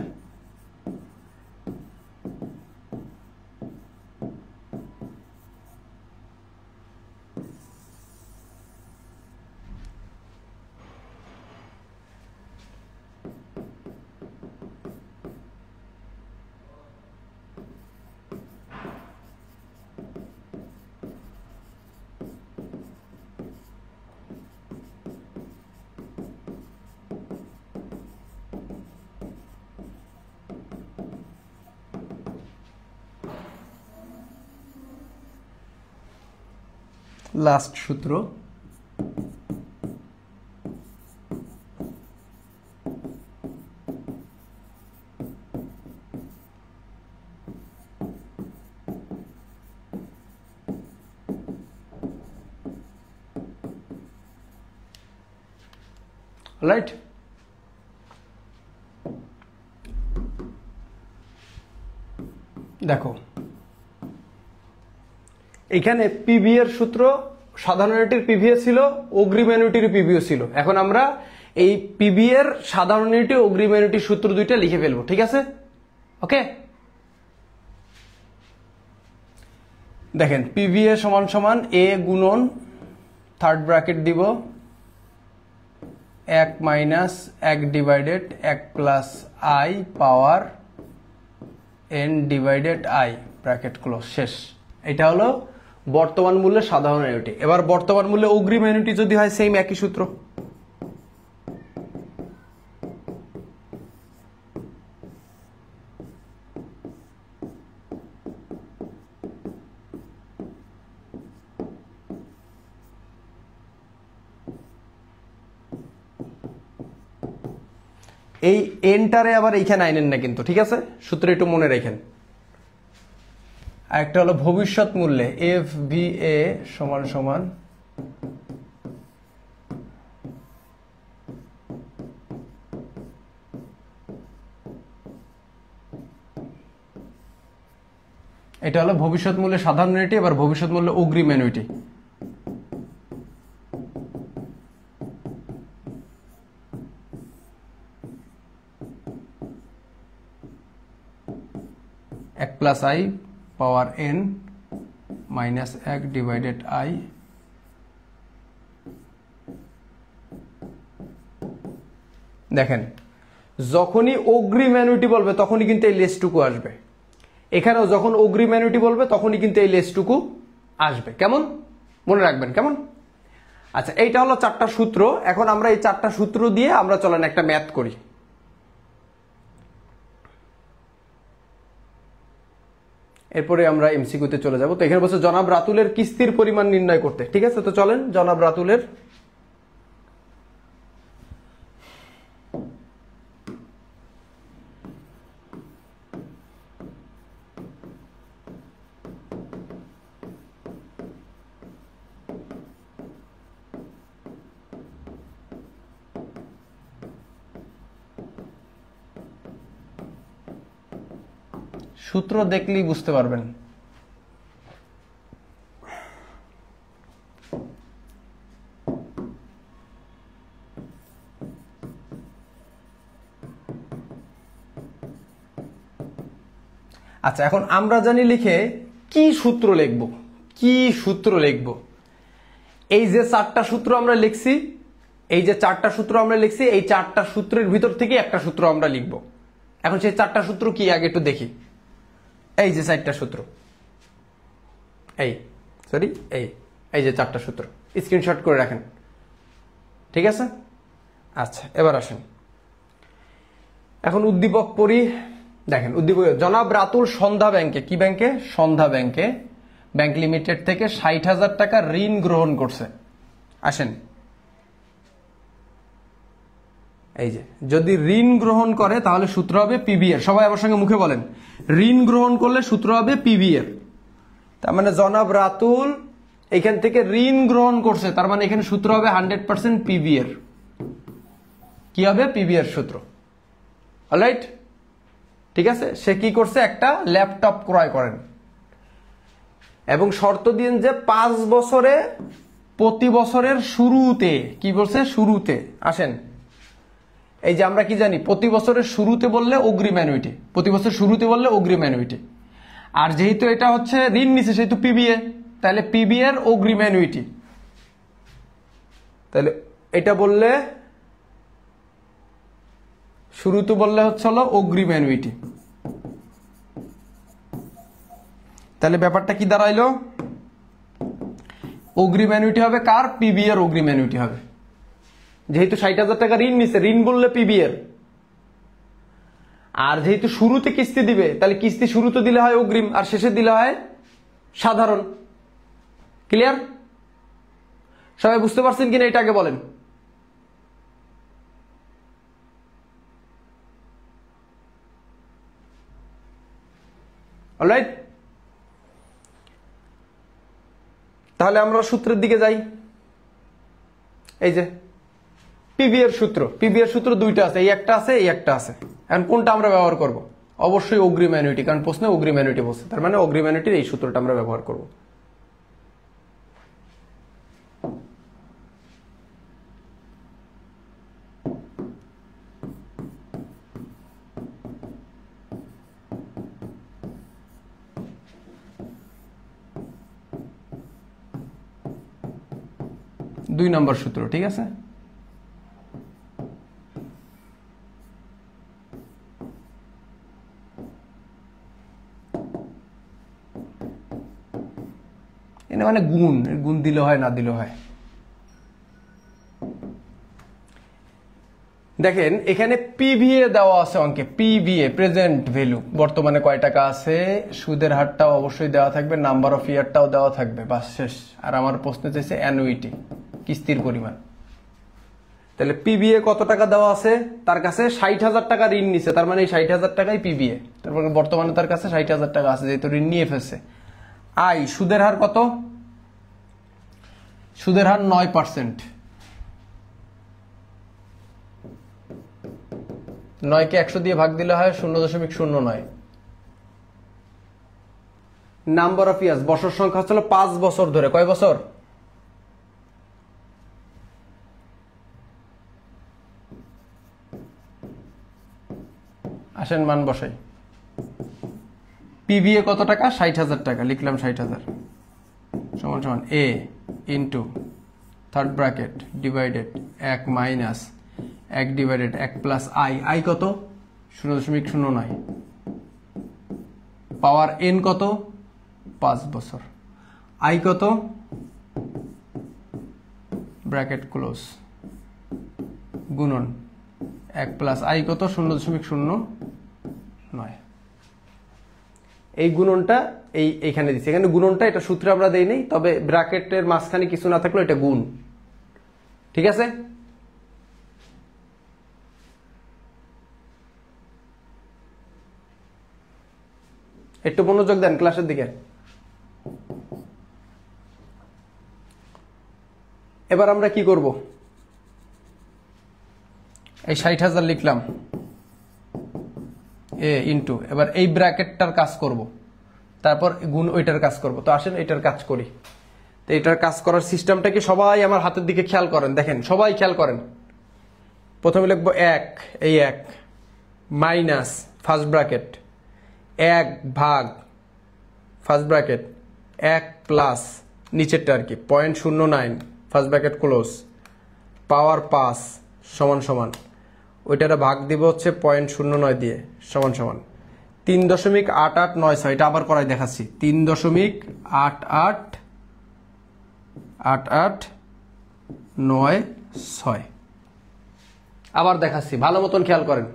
লাস্ট সূত্র, রাইট? দেখো এখানে পিভি এর সূত্র সাধারণ অ্যানুইটির পিভি ছিল, অগ্রিম অ্যানুইটির পিভিও ছিল। এখন আমরা এই পিভি এর সাধারণ অ্যানুইটি, অগ্রিম অ্যানুইটির সূত্র দুইটা লিখে ফেলবো, ঠিক আছে? ওকে, দেখেন পিভি এ সমান সমান এ গুণন থার্ড ব্র্যাকেট দিব 1 minus 1 divided 1 plus I power n divided I bracket close, শেষ। এটা হলো বর্তমান মূল্যের সাধারণ অ্যানুইটি। এবার বর্তমান মূল্যে অগ্রিম অ্যানুইটি যদি হয়, সেম একই সূত্র। এই এনটারে আবার এইখানে আইনেন না কিন্তু, ঠিক আছে? সূত্র একটু মনে রাখেন। আর একটা হলো ভবিষ্যৎ মূল্যে এফ ভি এ সমান সমান এটা হলো ভবিষ্যৎ মূল্যে সাধারণ অ্যানুইটি, এবার ভবিষ্যৎ মূল্যে অগ্রিম অ্যানুইটি। এক plus I power n minus 1 divided I দেখেন যখনই অগ্রিম অ্যানুইটি বলবে তখনই কিন্তু এই লেসটুকু আসবে, এখানেও যখন অগ্রিম অ্যানুইটি বলবে তখনই কিন্তু এই লেসটুকু আসবে। কেমন মনে রাখবেন কেমন? আচ্ছা, এইটা হলো 4টা সূত্র। এখন আমরা এই 4টা সূত্র দিয়ে আমরা চলেন একটা ম্যাথ করি। এরপরে আমরা এমসিকিউতে চলে যাব। তো এখানে বলছে জনাব রাতুলের কিস্তির পরিমাণ নির্ণয় করতে। ঠিক আছে, তো চলেন জনাব রাতুলের সূত্র দেখলেই বুঝতে পারবেন। আচ্ছা, এখন আমরা জানি লিখে কি সূত্র লিখব, কি সূত্র লিখব। এই যে 4টা সূত্র আমরা লিখছি, এই যে 4টা সূত্র আমরা লিখছি, এই 4টা সূত্রের ভিতর থেকে একটা সূত্র আমরা লিখব। এখন সেই 4টা সূত্র কি আগে একটু দেখি। এই যে 4টা সূত্র, এই এই যে 4টা সূত্র স্ক্রিনশট করে রাখেন। ঠিক আছে, আচ্ছা এবার আসেন, এখন উদ্দীপক পড়ি। দেখেন উদ্দীপক, জনাব রাতুল সন্ধ্যা ব্যাংকে, কি ব্যাংকে? সন্ধ্যা ব্যাংকে, ব্যাংক লিমিটেড থেকে 60,000 টাকা ঋণ গ্রহণ করছে। আসেন, এই যে যদি ঋণ গ্রহণ করে তাহলে সূত্র হবে পিবিএর। সবাই আমার সঙ্গে মুখে বলেন, ঋণ গ্রহণ করলে সূত্র হবে পিবিএর। তার মানে জনাব রাতুল এখান থেকে ঋণ গ্রহণ করছে, তার মানে এখানে সূত্র হবে 100% পিবিএর। কি হবে? পিবিএর সূত্র। অলরাইট, ঠিক আছে। সে কি করছে? একটা ল্যাপটপ ক্রয় করেন এবং শর্ত দিন যে 5 বছরে প্রতি বছরের শুরুতে, কি বলছে? শুরুতে। আসেন, এই যে আমরা কি জানি, প্রতি বছরের শুরুতে বললে অগ্রিম অ্যানুইটি, প্রতি বছর শুরুতে বললে অগ্রিম অ্যানুইটি। আর যেহেতু এটা হচ্ছে ঋণ নিছে সেহেতু পিবিএ, তাহলে পিবিএর অগ্রিম অ্যানুইটি। তাহলে এটা বললে শুরুতে বললে হচ্ছে হলো অগ্রিম অ্যানুইটি। তাহলে ব্যাপারটা কি দাঁড়াইলো? অগ্রিম অ্যানুইটি হবে কার? পিবিএর অগ্রিম অ্যানুইটি হবে। যেহেতু 60,000 টাকা ঋণ নিছে, ঋণ বললে পিবিএর। আর যেহেতু শুরুতে কিস্তি দিবে, তাহলে কিস্তি শুরুতে দিলে হয় অগ্রিম আর শেষে দিলে হয় সাধারণ। ক্লিয়ার? সবাই বুঝতে পারছেন কিনা এটা আগে বলেন। অলরাইট, তাহলে আমরা সূত্রের দিকে যাই। এই যে পিবিএর সূত্র, পিবিএর সূত্র 2টা আছে, এই একটা আছে, এই একটা আছে। এখন কোনটা আমরা ব্যবহার করব? অবশ্যই অগ্রিম অ্যানুইটি, কারণ প্রশ্নে অগ্রিম অ্যানুইটি বলছে, তার মানে অগ্রিম অ্যানুইটির এই সূত্রটা আমরা ব্যবহার করব। দুই নম্বর সূত্র, ঠিক আছে। এনে মানে গুণ, গুণ দিলে হয় না দিলে হয়। দেখেন এখানে পিভিএ দেওয়া আছে অঙ্কে, পিভিএ প্রেজেন্ট ভ্যালু, বর্তমানে কয় টাকা আছে, সুদের হারটাও অবশ্যই দেওয়া থাকবে, নাম্বার অফ ইয়ারটাও দেওয়া থাকবে, বাস শেষ। আর আমার প্রশ্ন চাইছে অ্যানুইটি, কিস্তির পরিমাণ। তাহলে পিবিএ কত টাকা দেওয়া আছে? তার কাছে 60,000 টাকা ঋণ নিছে, তার মানে এই 60,000 টাকাই পিবিএ। তারপরে বর্তমানে তার কাছে 60,000 টাকা আছে, যেহেতু ঋণ নিয়ে ফেলছে। আই, সুদের হার কত? সুদের হার 9%। 9কে 100 দিয়ে ভাগ দিলে হয় 0.09। নাম্বার অফ ইয়ার্স, বছর সংখ্যা হচ্ছে 5 বছর ধরে। কয় বছর? আসেন মান বসাই। পিবিএ কত টাকা? 60,000 টাকা, লিখলাম 60,000 সমান সমান A into third bracket divided 1 minus 1 divided 1 plus i, i কত 0.09, পাওয়ার এন কত 5 বছর, আই কত ব্র্যাকেট ক্লোজ গুণন 1 প্লাস আই কত 0.09। এই গুণনটা এইখানে দিচ্ছি, এখানে গুণনটা এটা সূত্রে আমরা দেই নাই, তবে ব্র্যাকেটের মাঝখানে কিছু না থাকলে এটা গুণ, ঠিক আছে। একটু মনোযোগ দেন ক্লাসের দিকে। এবার আমরা কি করব, এই 60,000 লিখলাম এ ইনটু, এবার এই ব্র্যাকেটটার কাজ করব, তারপর গুণ ওইটার কাজ করব। তো আসেন এটার কাজ করি। তো এটার কাজ করার সিস্টেমটা কি, সবাই আমার হাতের দিকে খেয়াল করেন, দেখেন সবাই খেয়াল করেন। প্রথমে লিখবো 1, এই 1 মাইনাস ফার্স্ট ব্র্যাকেট 1 ভাগ ফার্স্ট ব্র্যাকেট 1 প্লাস নিচেরটা আর কি 0.09 ফার্স্ট ব্র্যাকেট ক্লোজ পাওয়ার 5 সমান সমান, ওইটারে ভাগ দিব হচ্ছে 0.09 দিয়ে সমান সমান 3.8896। এটা আবার করাই দেখাচ্ছি, 3.8896। আবার দেখাচ্ছি, ভালো মতন খেয়াল করেন।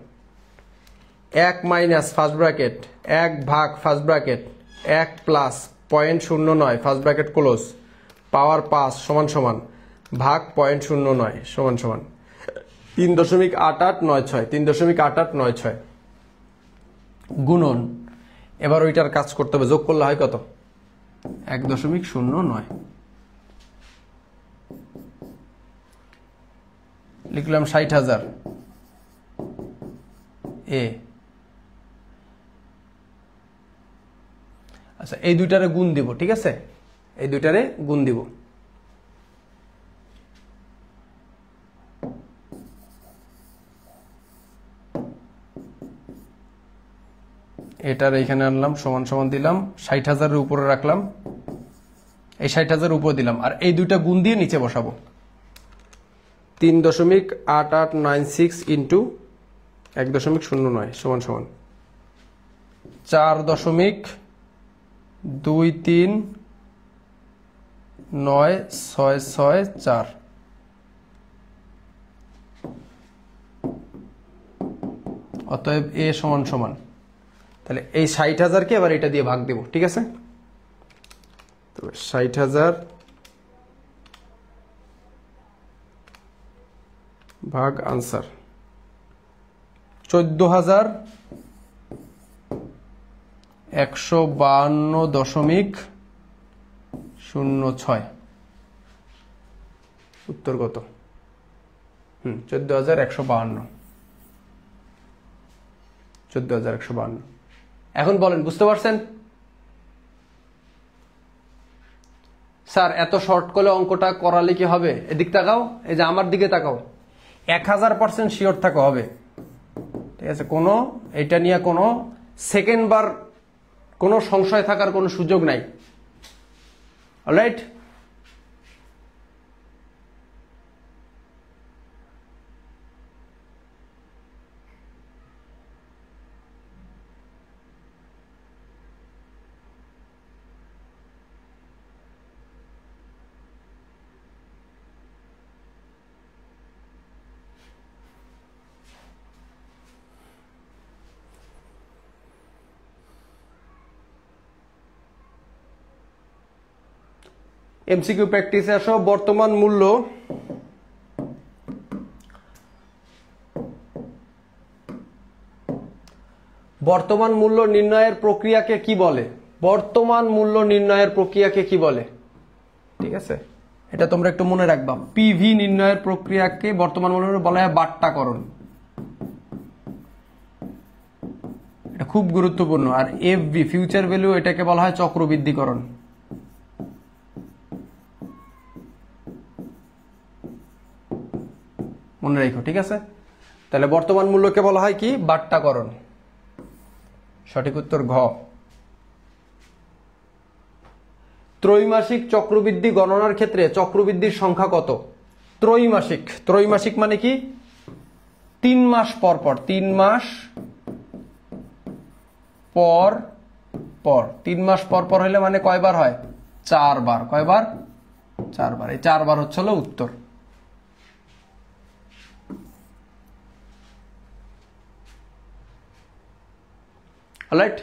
1 মাইনাস ফার্স্ট ব্র্যাকেট 1 ভাগ first bracket 1 plus 0.09 first bracket close পাওয়ার 5 সমান সমান ভাগ 0.09 সমান সমান 3.8896, 3.8896 গুণন। এবার ওইটার কাজ করতে হবে, যোগ করলে হয় কত 1.09। লিখলাম 60,000 এ। আচ্ছা এই দুইটারে গুণ দিব, ঠিক আছে, এই দুইটারে গুণ দিব। এটার এইখানে আনলাম সমান সমান দিলাম, 60,000-এর উপরে রাখলাম, এই 60,000 উপরে দিলাম, আর এই দুইটা গুণ দিয়ে নিচে বসাবো। 3.8896 ইন্টু 1.09 সমান সমান 4.23964। অতএব এ সমান সমান, তাহলে এই 60,000-কে এবার এটা দিয়ে ভাগ দেব, ঠিক আছে। তো 60,000 ভাগ আনসার 14,152.06। উত্তর কত 14,152, 14,152। এখন বলেন বুঝতে পারছেন? স্যার এত শর্ট করে অঙ্কটা করালে কি হবে? এদিক তাকাও, এই যে আমার দিকে তাকাও, 1000% শিওর থাকা হবে, ঠিক আছে। কোনো এটা নিয়ে কোনো সেকেন্ড বার কোনো সংশয় থাকার কোনো সুযোগ নাই, অলরাইট। এমসিকিউ প্র্যাকটিসে আসো। বর্তমান মূল্য নির্ণয়ের প্রক্রিয়াকে কি বলে? বর্তমান মূল্য নির্ণয়ের প্রক্রিয়াকে কি বলে? ঠিক আছে, এটা তোমরা একটু মনে রাখবা। পিভি নির্ণয়ের প্রক্রিয়াকে বর্তমান মূল্য বলা হয় বাট্টাকরণ, এটা খুব গুরুত্বপূর্ণ। আর এফভি ফিউচার ভ্যালু, এটাকে বলা হয় চক্রবৃদ্ধিকরণ। মনে রাখো, ঠিক আছে। তাহলে বর্তমান মূল্যকে বলা হয় কি? বাট্টাকরণ। সঠিক উত্তর ঘ। ত্রৈমাসিক চক্রবৃদ্ধি গণনার ক্ষেত্রে চক্রবৃদ্ধির সংখ্যা কত? ত্রৈমাসিক, ত্রৈমাসিক মানে কি? 3 মাস পর পর, 3 মাস পর পর, 3 মাস পর পর হইলে মানে কয়বার হয়? 4 বার। কয়বার? 4 বার। এই 4 বার হচ্ছে হলো উত্তর। অলরাইট,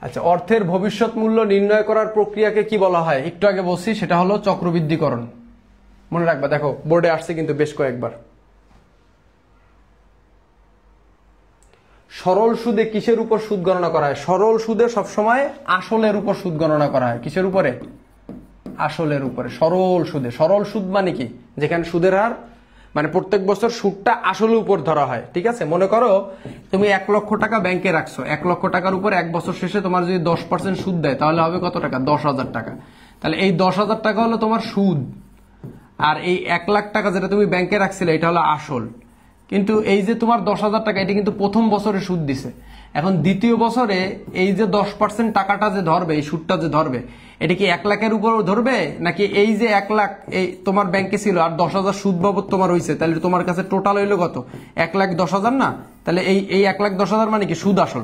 আচ্ছা, অর্থের ভবিষ্যৎ মূল্য নির্ণয় করার প্রক্রিয়াকে কি বলা হয়? একটু আগে বলছি, সেটা হলো চক্রবৃদ্ধিকরণ। মনে রাখবা, দেখো বোর্ডে আসছে কিন্তু বেশ কয়েকবার। সরল সুদে কিসের উপর সুদ গণনা করা হয়? সরল সুদে সবসময় আসলের উপর সুদ গণনা করা হয়। কিসের উপরে? আসলের উপরে। সরল সুদে, সরল সুদ মানে কি? যেখানে সুদের হার মানে প্রত্যেক বছর সুদটা আসলের উপর ধরা হয়। ঠিক আছে, মনে করো তুমি 1 লক্ষ টাকা ব্যাংকে রাখছো, 1 লক্ষ টাকার উপর 1 বছর শেষে তোমার যদি 10% সুদ দেয় তাহলে হবে কত টাকা? 10,000 টাকা। তাহলে এই 10,000 টাকা হলো তোমার সুদ, আর এই 1 লাখ টাকা যেটা তুমি ব্যাংকে রাখছিলে এটা হলো আসল। কিন্তু এই যে তোমার 10,000 টাকা, এটা কিন্তু প্রথম বছরে সুদ দিছে। এখন দ্বিতীয় বছরে এই যে 10% টাকাটা যে ধরবে, এই সুদটা যে ধরবে, এটা কি 1 লাখের উপর ধরবে, নাকি এই যে 1 লাখ এই তোমার ব্যাংকে ছিল আর 10,000 সুদ বাবদ তোমার হয়েছে, তাহলে তোমার কাছে টোটাল হইলো কত? 1,10,000 না? তাহলে এই 1,10,000 মানে কি? সুদ আসল,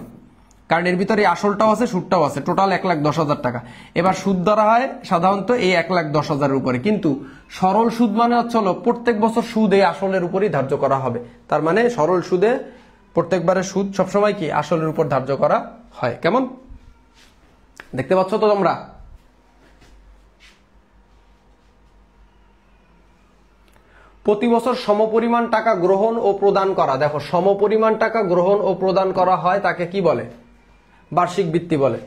কারণ এর ভিতরে আসলটাও আছে সুদটাও আছে, টোটাল 1,10,000 টাকা। এবার সুদ ধরা হয় সাধারণত এই 1,10,000 উপরে, কিন্তু সরল সুদ মানে হচ্ছে হলো প্রত্যেক বছর সুদ এই আসলের উপরই ধার্য করা হবে। তার মানে সরল সুদে প্রত্যেকবারের সুদ সবসময় কি? আসলের উপর ধার্য করা হয়। কেমন দেখতে পাচ্ছ তো তোমরা? প্রতি বছর সমপরিমাণ টাকা গ্রহণ ও প্রদান করা। দেখো, সমপরিমাণ টাকা গ্রহণ ও প্রদান করা হয় তাকে কি বলে? বার্ষিক বৃত্তি বলে।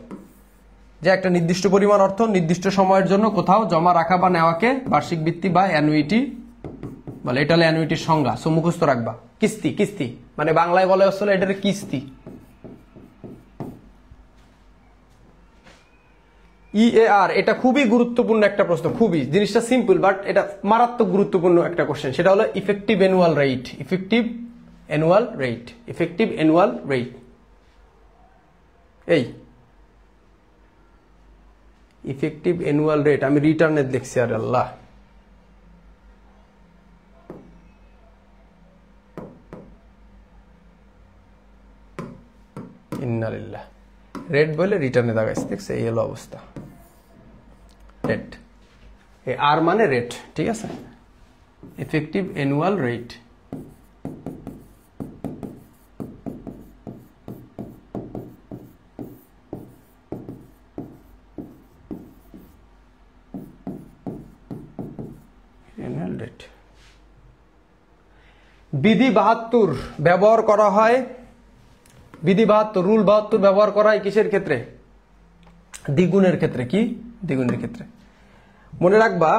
যে একটা নির্দিষ্ট পরিমাণ অর্থ নির্দিষ্ট সময়ের জন্য কোথাও জমা রাখা বা নেওয়াকে বার্ষিক বৃত্তি বা অ্যানুইটি বলে। এটা হলো অ্যানুইটির সংজ্ঞা, সো মুখস্থ রাখবা। কিস্তি, কিস্তি মানে বাংলায় বলে আসলে এটার কিস্তি। EAR, এটা খুবই গুরুত্বপূর্ণ একটা প্রশ্ন, খুবই, জিনিসটা সিম্পল বাট এটা মারাত্মক গুরুত্বপূর্ণ একটা কোশ্চেন। সেটা হলো effective annual rate. Effective annual rate, effective annual rate. এই ইফেক্টিভ অ্যানুয়াল রেট আমি রিটার্নে দেখছি, আর আল্লাহ, ইন্নালিল্লাহ, রেট বলে রিটার্নে দাগাইছে, দেখছে? এই হলো অবস্থা। রেট, এই আর মানে রেট, ঠিক আছে? Effective annual rate. বিধি 72 ব্যবহার করা হয়, বিধি 72, রুল 72 ব্যবহার করা হয় কিসের ক্ষেত্রে? দ্বিগুণের ক্ষেত্রে। কি? দ্বিগুণের ক্ষেত্রে। মনে রাখবা,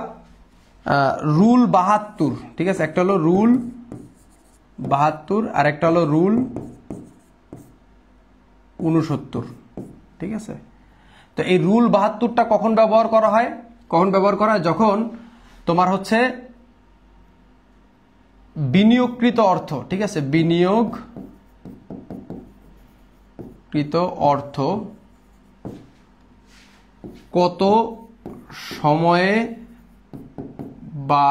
রুল 72, ঠিক আছে? একটা হলো রুল 72 আর একটা হলো রুল 69, ঠিক আছে? তো এই রুল 72টা কখন ব্যবহার করা হয়? কখন ব্যবহার করা হয়? যখন তোমার হচ্ছে বিনিয়োগকৃত অর্থ, ঠিক আছে? বিনিয়োগকৃত অর্থ কত সময়ে বা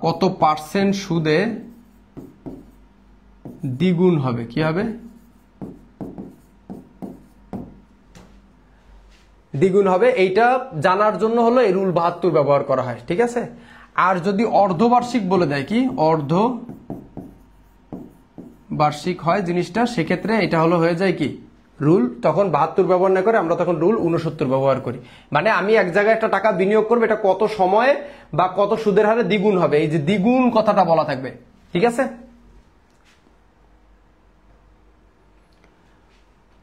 কত পার্সেন্ট সুদে দ্বিগুণ হবে। কি হবে? দ্বিগুণ হবে। এইটা জানার জন্য হলো এই রুল 72 ব্যবহার করা হয়, ঠিক আছে? আর যদি অর্ধবার্ষিক বলে দেয়, কি অর্ধবার্ষিক হয় জিনিসটা, সেক্ষেত্রে এটা হলো হয়ে যায় কি রুল, তখন 72 ব্যবহার না করে আমরা তখন রুল 69 ব্যবহার করি। মানে আমি এক জায়গায় একটা টাকা বিনিয়োগ করবো, এটা কত সময়ে বা কত সুদের হারে দ্বিগুণ হবে, এই যে দ্বিগুণ কথাটা বলা থাকবে, ঠিক আছে?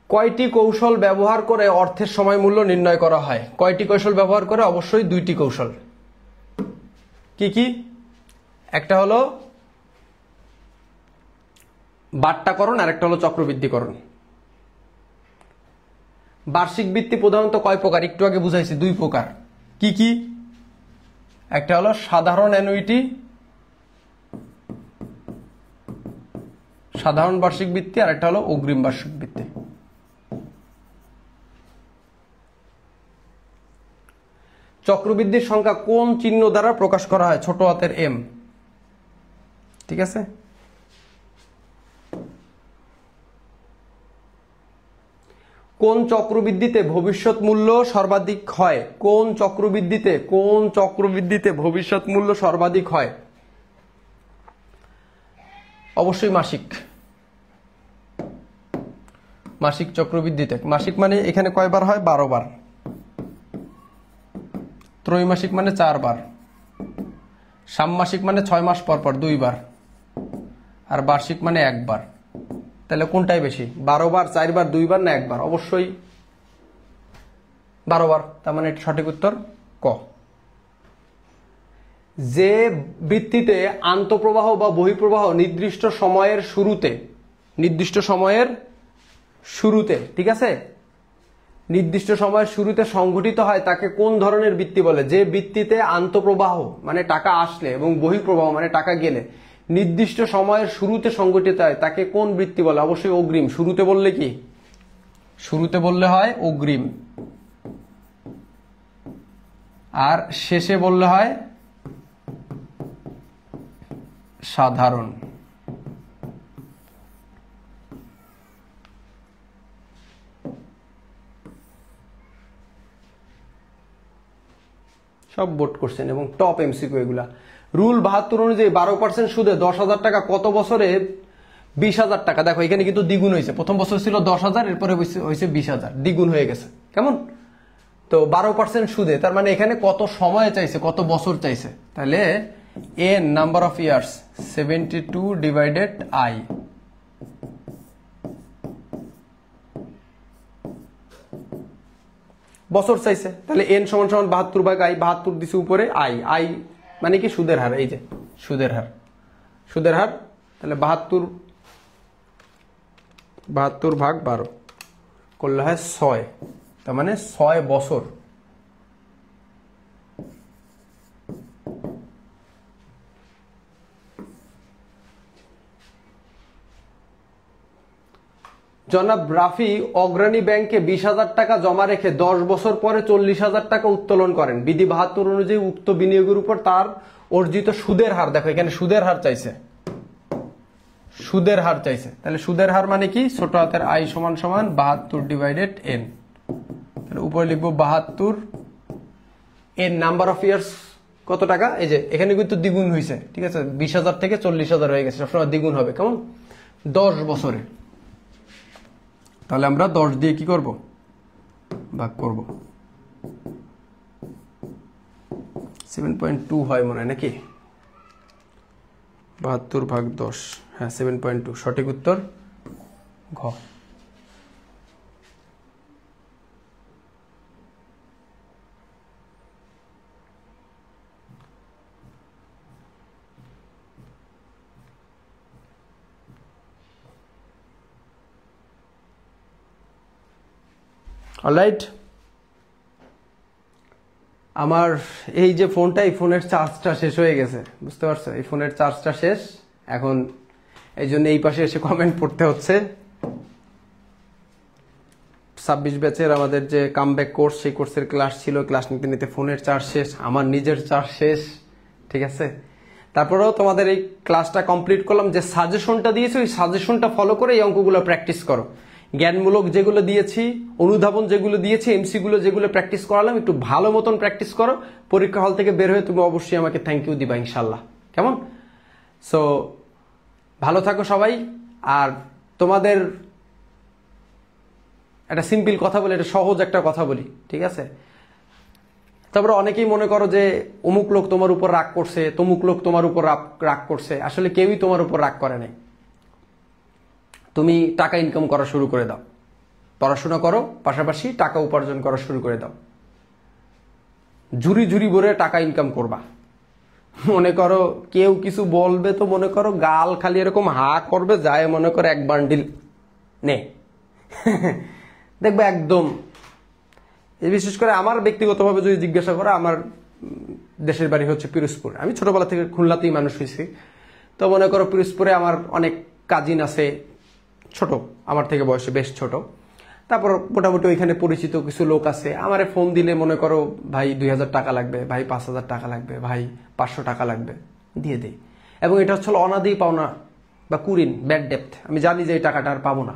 কয়টি কৌশল ব্যবহার করে অর্থের সময় মূল্য নির্ণয় করা হয়? কয়টি কৌশল ব্যবহার করে? অবশ্যই 2টি কৌশল। কি কি? একটা হলো বাট্টাকরণ আর একটা হলো চক্রবৃদ্ধিকরণ। বার্ষিক বৃত্তি প্রধানত কয় প্রকার? একটু আগে বুঝাইছি, 2 প্রকার। কি কি? একটা হলো সাধারণ অ্যানুইটি, সাধারণ বার্ষিক বৃত্তি, আর একটা হলো অগ্রিম বার্ষিক বৃত্তি। চক্রবৃদ্ধির সংখ্যা কোন চিহ্ন দ্বারা প্রকাশ করা হয়? ছোট হাতের এম। ঠিক আছে, কোন চক্রবৃদ্ধিতে ভবিষ্যৎ মূল্য সর্বাধিক হয়? কোন চক্রবৃদ্ধিতে ভবিষ্যৎ মূল্য সর্বাধিক হয়? অবশ্যই মাসিক চক্রবৃদ্ধিতে। মাসিক মানে এখানে কয়বার হয়? 12 বার। ত্রৈমাসিক মানে 4 বার। ষান্মাসিক মানে 6 মাস পর পর 2 বার। আর বার্ষিক মানে 1 বার। তাহলে কোনটাই বেশি? 12 বার, 4 বার, 2 বার না 1 বার? অবশ্যই 12 বার। তার মানে সঠিক উত্তর ক। যে বৃত্তিতে আন্তঃপ্রবাহ বা বহিঃপ্রবাহ নির্দিষ্ট সময়ের শুরুতে, ঠিক আছে, নির্দিষ্ট সময়ের শুরুতে সংঘটিত হয় তাকে কোন ধরনের বৃত্তি বলে? যে বৃত্তিতে আন্তঃপ্রবাহ মানে টাকা আসলে এবং বহিঃপ্রবাহ মানে টাকা গেলে নির্দিষ্ট সময়ের শুরুতে সংঘটিত হয় তাকে কোন বৃত্তি বলে? অবশ্যই অগ্রিম। শুরুতে বললে কি? শুরুতে বললে হয় অগ্রিম, আর শেষে বললে হয় সাধারণ। সব বোর্ড কোশ্চেন এবং টপ এমসিকিউ এগুলা। রুল 72 অনুযায়ী 12% সুদে 10,000 টাকা কত বছরে 20,000 টাকা? দেখো এখানে কিন্তু দ্বিগুণ হয়েছে। প্রথম বছর ছিল 10,000, এরপরে হয়েছে 20,000, দ্বিগুণ হয়ে গেছে। কেমন? তো 12% সুদে, তার মানে এখানে কত সময় চাইছে, কত বছর চাইছে? তাহলে n number of years 72 divided i। বছর চাইছে, তাহলে n সমান সমান 72 ভাগ i। 72 দিছে উপরে, i মানে কি? সুদের হার। এই যে সুদের হার, তাহলে 72 ভাগ 12 করলে হয় 6, তার মানে 6 বছর। জনাব রাফি অগ্রণী ব্যাংকে 20,000 টাকা জমা রেখে 10 বছর পরে 40,000 টাকা উত্তোলন করেন। বিধি 72 অনুযায়ী উক্ত বিনিয়োগের উপর তার অর্জিত সুদের হার, দেখো এখানে সুদের হার চাইছে, তাহলে সুদের হার মানে কি? ছোট হাতের i সমান সমান 72 ডিভাইডেড n। তাহলে উপরে লিখবো 72, n নাম্বার অফ ইয়ার্স কত টাকা? এই যে এখানে কিন্তু দ্বিগুণ হয়েছে, ঠিক আছে, 20,000 থেকে 40,000 হয়ে গেছে, সবসময় দ্বিগুণ হবে। কেমন? 10 বছরে। তাহলে আমরা 10 দিয়ে কি করব? ভাগ করব। 7.2 হয় মনে হয় নাকি? 72 ভাগ 10, হ্যাঁ 7.2 সঠিক উত্তর ঘ। অলরাইট, আমার এই যে ফোনটা, এই ফোনের চার্জটা শেষ হয়ে গেছে, বুঝতে পারছো? এই ফোনের চার্জটা শেষ এখন, এই জন্য এই পাশে এসে কমেন্ট পড়তে হচ্ছে। 26 ব্যাচের আমাদের যে কামব্যাক কোর্স, সেই কোর্সের ক্লাস ছিল, ক্লাস নিতে নিতে ফোনের চার্জ শেষ, আমার নিজের চার্জ শেষ, ঠিক আছে। তারপরেও তোমাদের এই ক্লাসটা কমপ্লিট করলাম। যে সাজেশনটা দিয়েছি ওই সাজেশনটা ফলো করে এই অঙ্কগুলো প্র্যাকটিস করো। জ্ঞানমূলক যেগুলো দিয়েছি, অনুধাবন যেগুলো দিয়েছি, এমসিগুলো যেগুলো প্র্যাকটিস করালাম, একটু ভালো মতন প্র্যাকটিস করো। পরীক্ষা হল থেকে বের হয়ে তুমি অবশ্যই আমাকে থ্যাংক ইউ দিবা ইনশাল্লাহ। কেমন? সো ভালো থাকো সবাই। আর তোমাদের একটা সিম্পল কথা বলি, একটা সহজ একটা কথা বলি, ঠিক আছে? তারপরে অনেকেই মনে করো যে অমুক লোক তোমার উপর রাগ করছে, তমুক লোক তোমার উপর রাগ করছে। আসলে কেউই তোমার উপর রাগ করে নাই। তুমি টাকা ইনকাম করা শুরু করে দাও, পড়াশোনা করো, পাশাপাশি টাকা উপার্জন করা শুরু করে দাও। ঝুরি ঝুরি ভরে টাকা ইনকাম করবা। মনে করো কেউ কিছু বলবে তো মনে করো গাল খালি এরকম হা করবে, যায় মনে করো 1 বান্ডিল নে দেখবে একদম। বিশেষ করে আমার ব্যক্তিগতভাবে যদি জিজ্ঞাসা করো, আমার দেশের বাড়ি হচ্ছে পিরোজপুর, আমি ছোটবেলা থেকে খুলনাতেই মানুষ হয়েছি। তো মনে করো পিরোজপুরে আমার অনেক কাজিন আছে, ছোট, আমার থেকে বয়সে বেশ ছোট। তারপর মোটামুটি ওইখানে পরিচিত কিছু লোক আছে, আমারে ফোন দিলে মনে করো ভাই 2000 টাকা লাগবে, ভাই 5000 টাকা লাগবে, ভাই 500 টাকা লাগবে, দিয়ে দেই। এবং এটা হচ্ছে অনাদি পাওনা বা কুরিন, ব্যাড ডেপ্থ, আমি জানি যে এই টাকাটা আর পাবো না,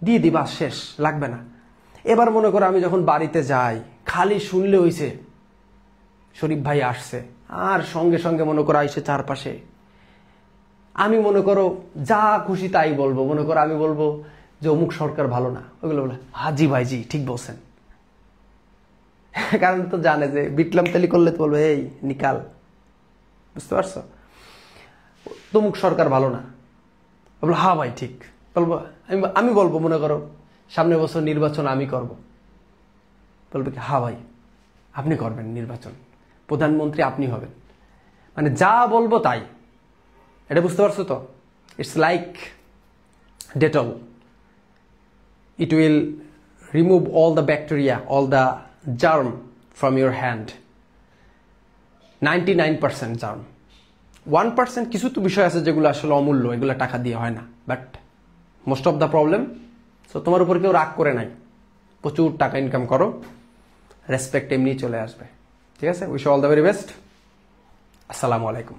দিয়ে দিই, বাস শেষ, লাগবে না। এবার মনে করো আমি যখন বাড়িতে যাই, খালি শুনলে হইছে শরীফ ভাই আসছে, আর সঙ্গে সঙ্গে মনে করো আইসে চারপাশে, আমি মনে করো যা খুশি তাই বলবো। মনে করো আমি বলবো যে অমুক সরকার ভালো না, ওগুলো বলে হাজি ভাইজি ঠিক বলছেন। কারণ তো জানে যে বিটলাম তেলি করলে তো বলবো এই নিকাল, বুঝতে পারছো, তমুক সরকার ভালো না, বলবো হ্যাঁ ভাই ঠিক বলবো। আমি বলবো মনে করো সামনের বছর নির্বাচন আমি করব, বলবে কি হ্যাঁ ভাই আপনি করবেন নির্বাচন, প্রধানমন্ত্রী আপনি হবেন, মানে যা বলবো তাই। এটা বুঝতে পারছো তো? It's like Dettol, it will remove all the bacteria, all the germ from your hand. 99% germ, 1% কিছু তো বিষয় আছে যেগুলো আসলে অমূল্য, এগুলো টাকা দিয়ে হয় না, but most of the problem. So তোমার উপর কেউ রাগ করে নাই, প্রচুর টাকা ইনকাম করো, রেসপেক্ট এমনি চলে আসবে। ঠিক আছে, wish all the very best. আসসালামু আলাইকুম।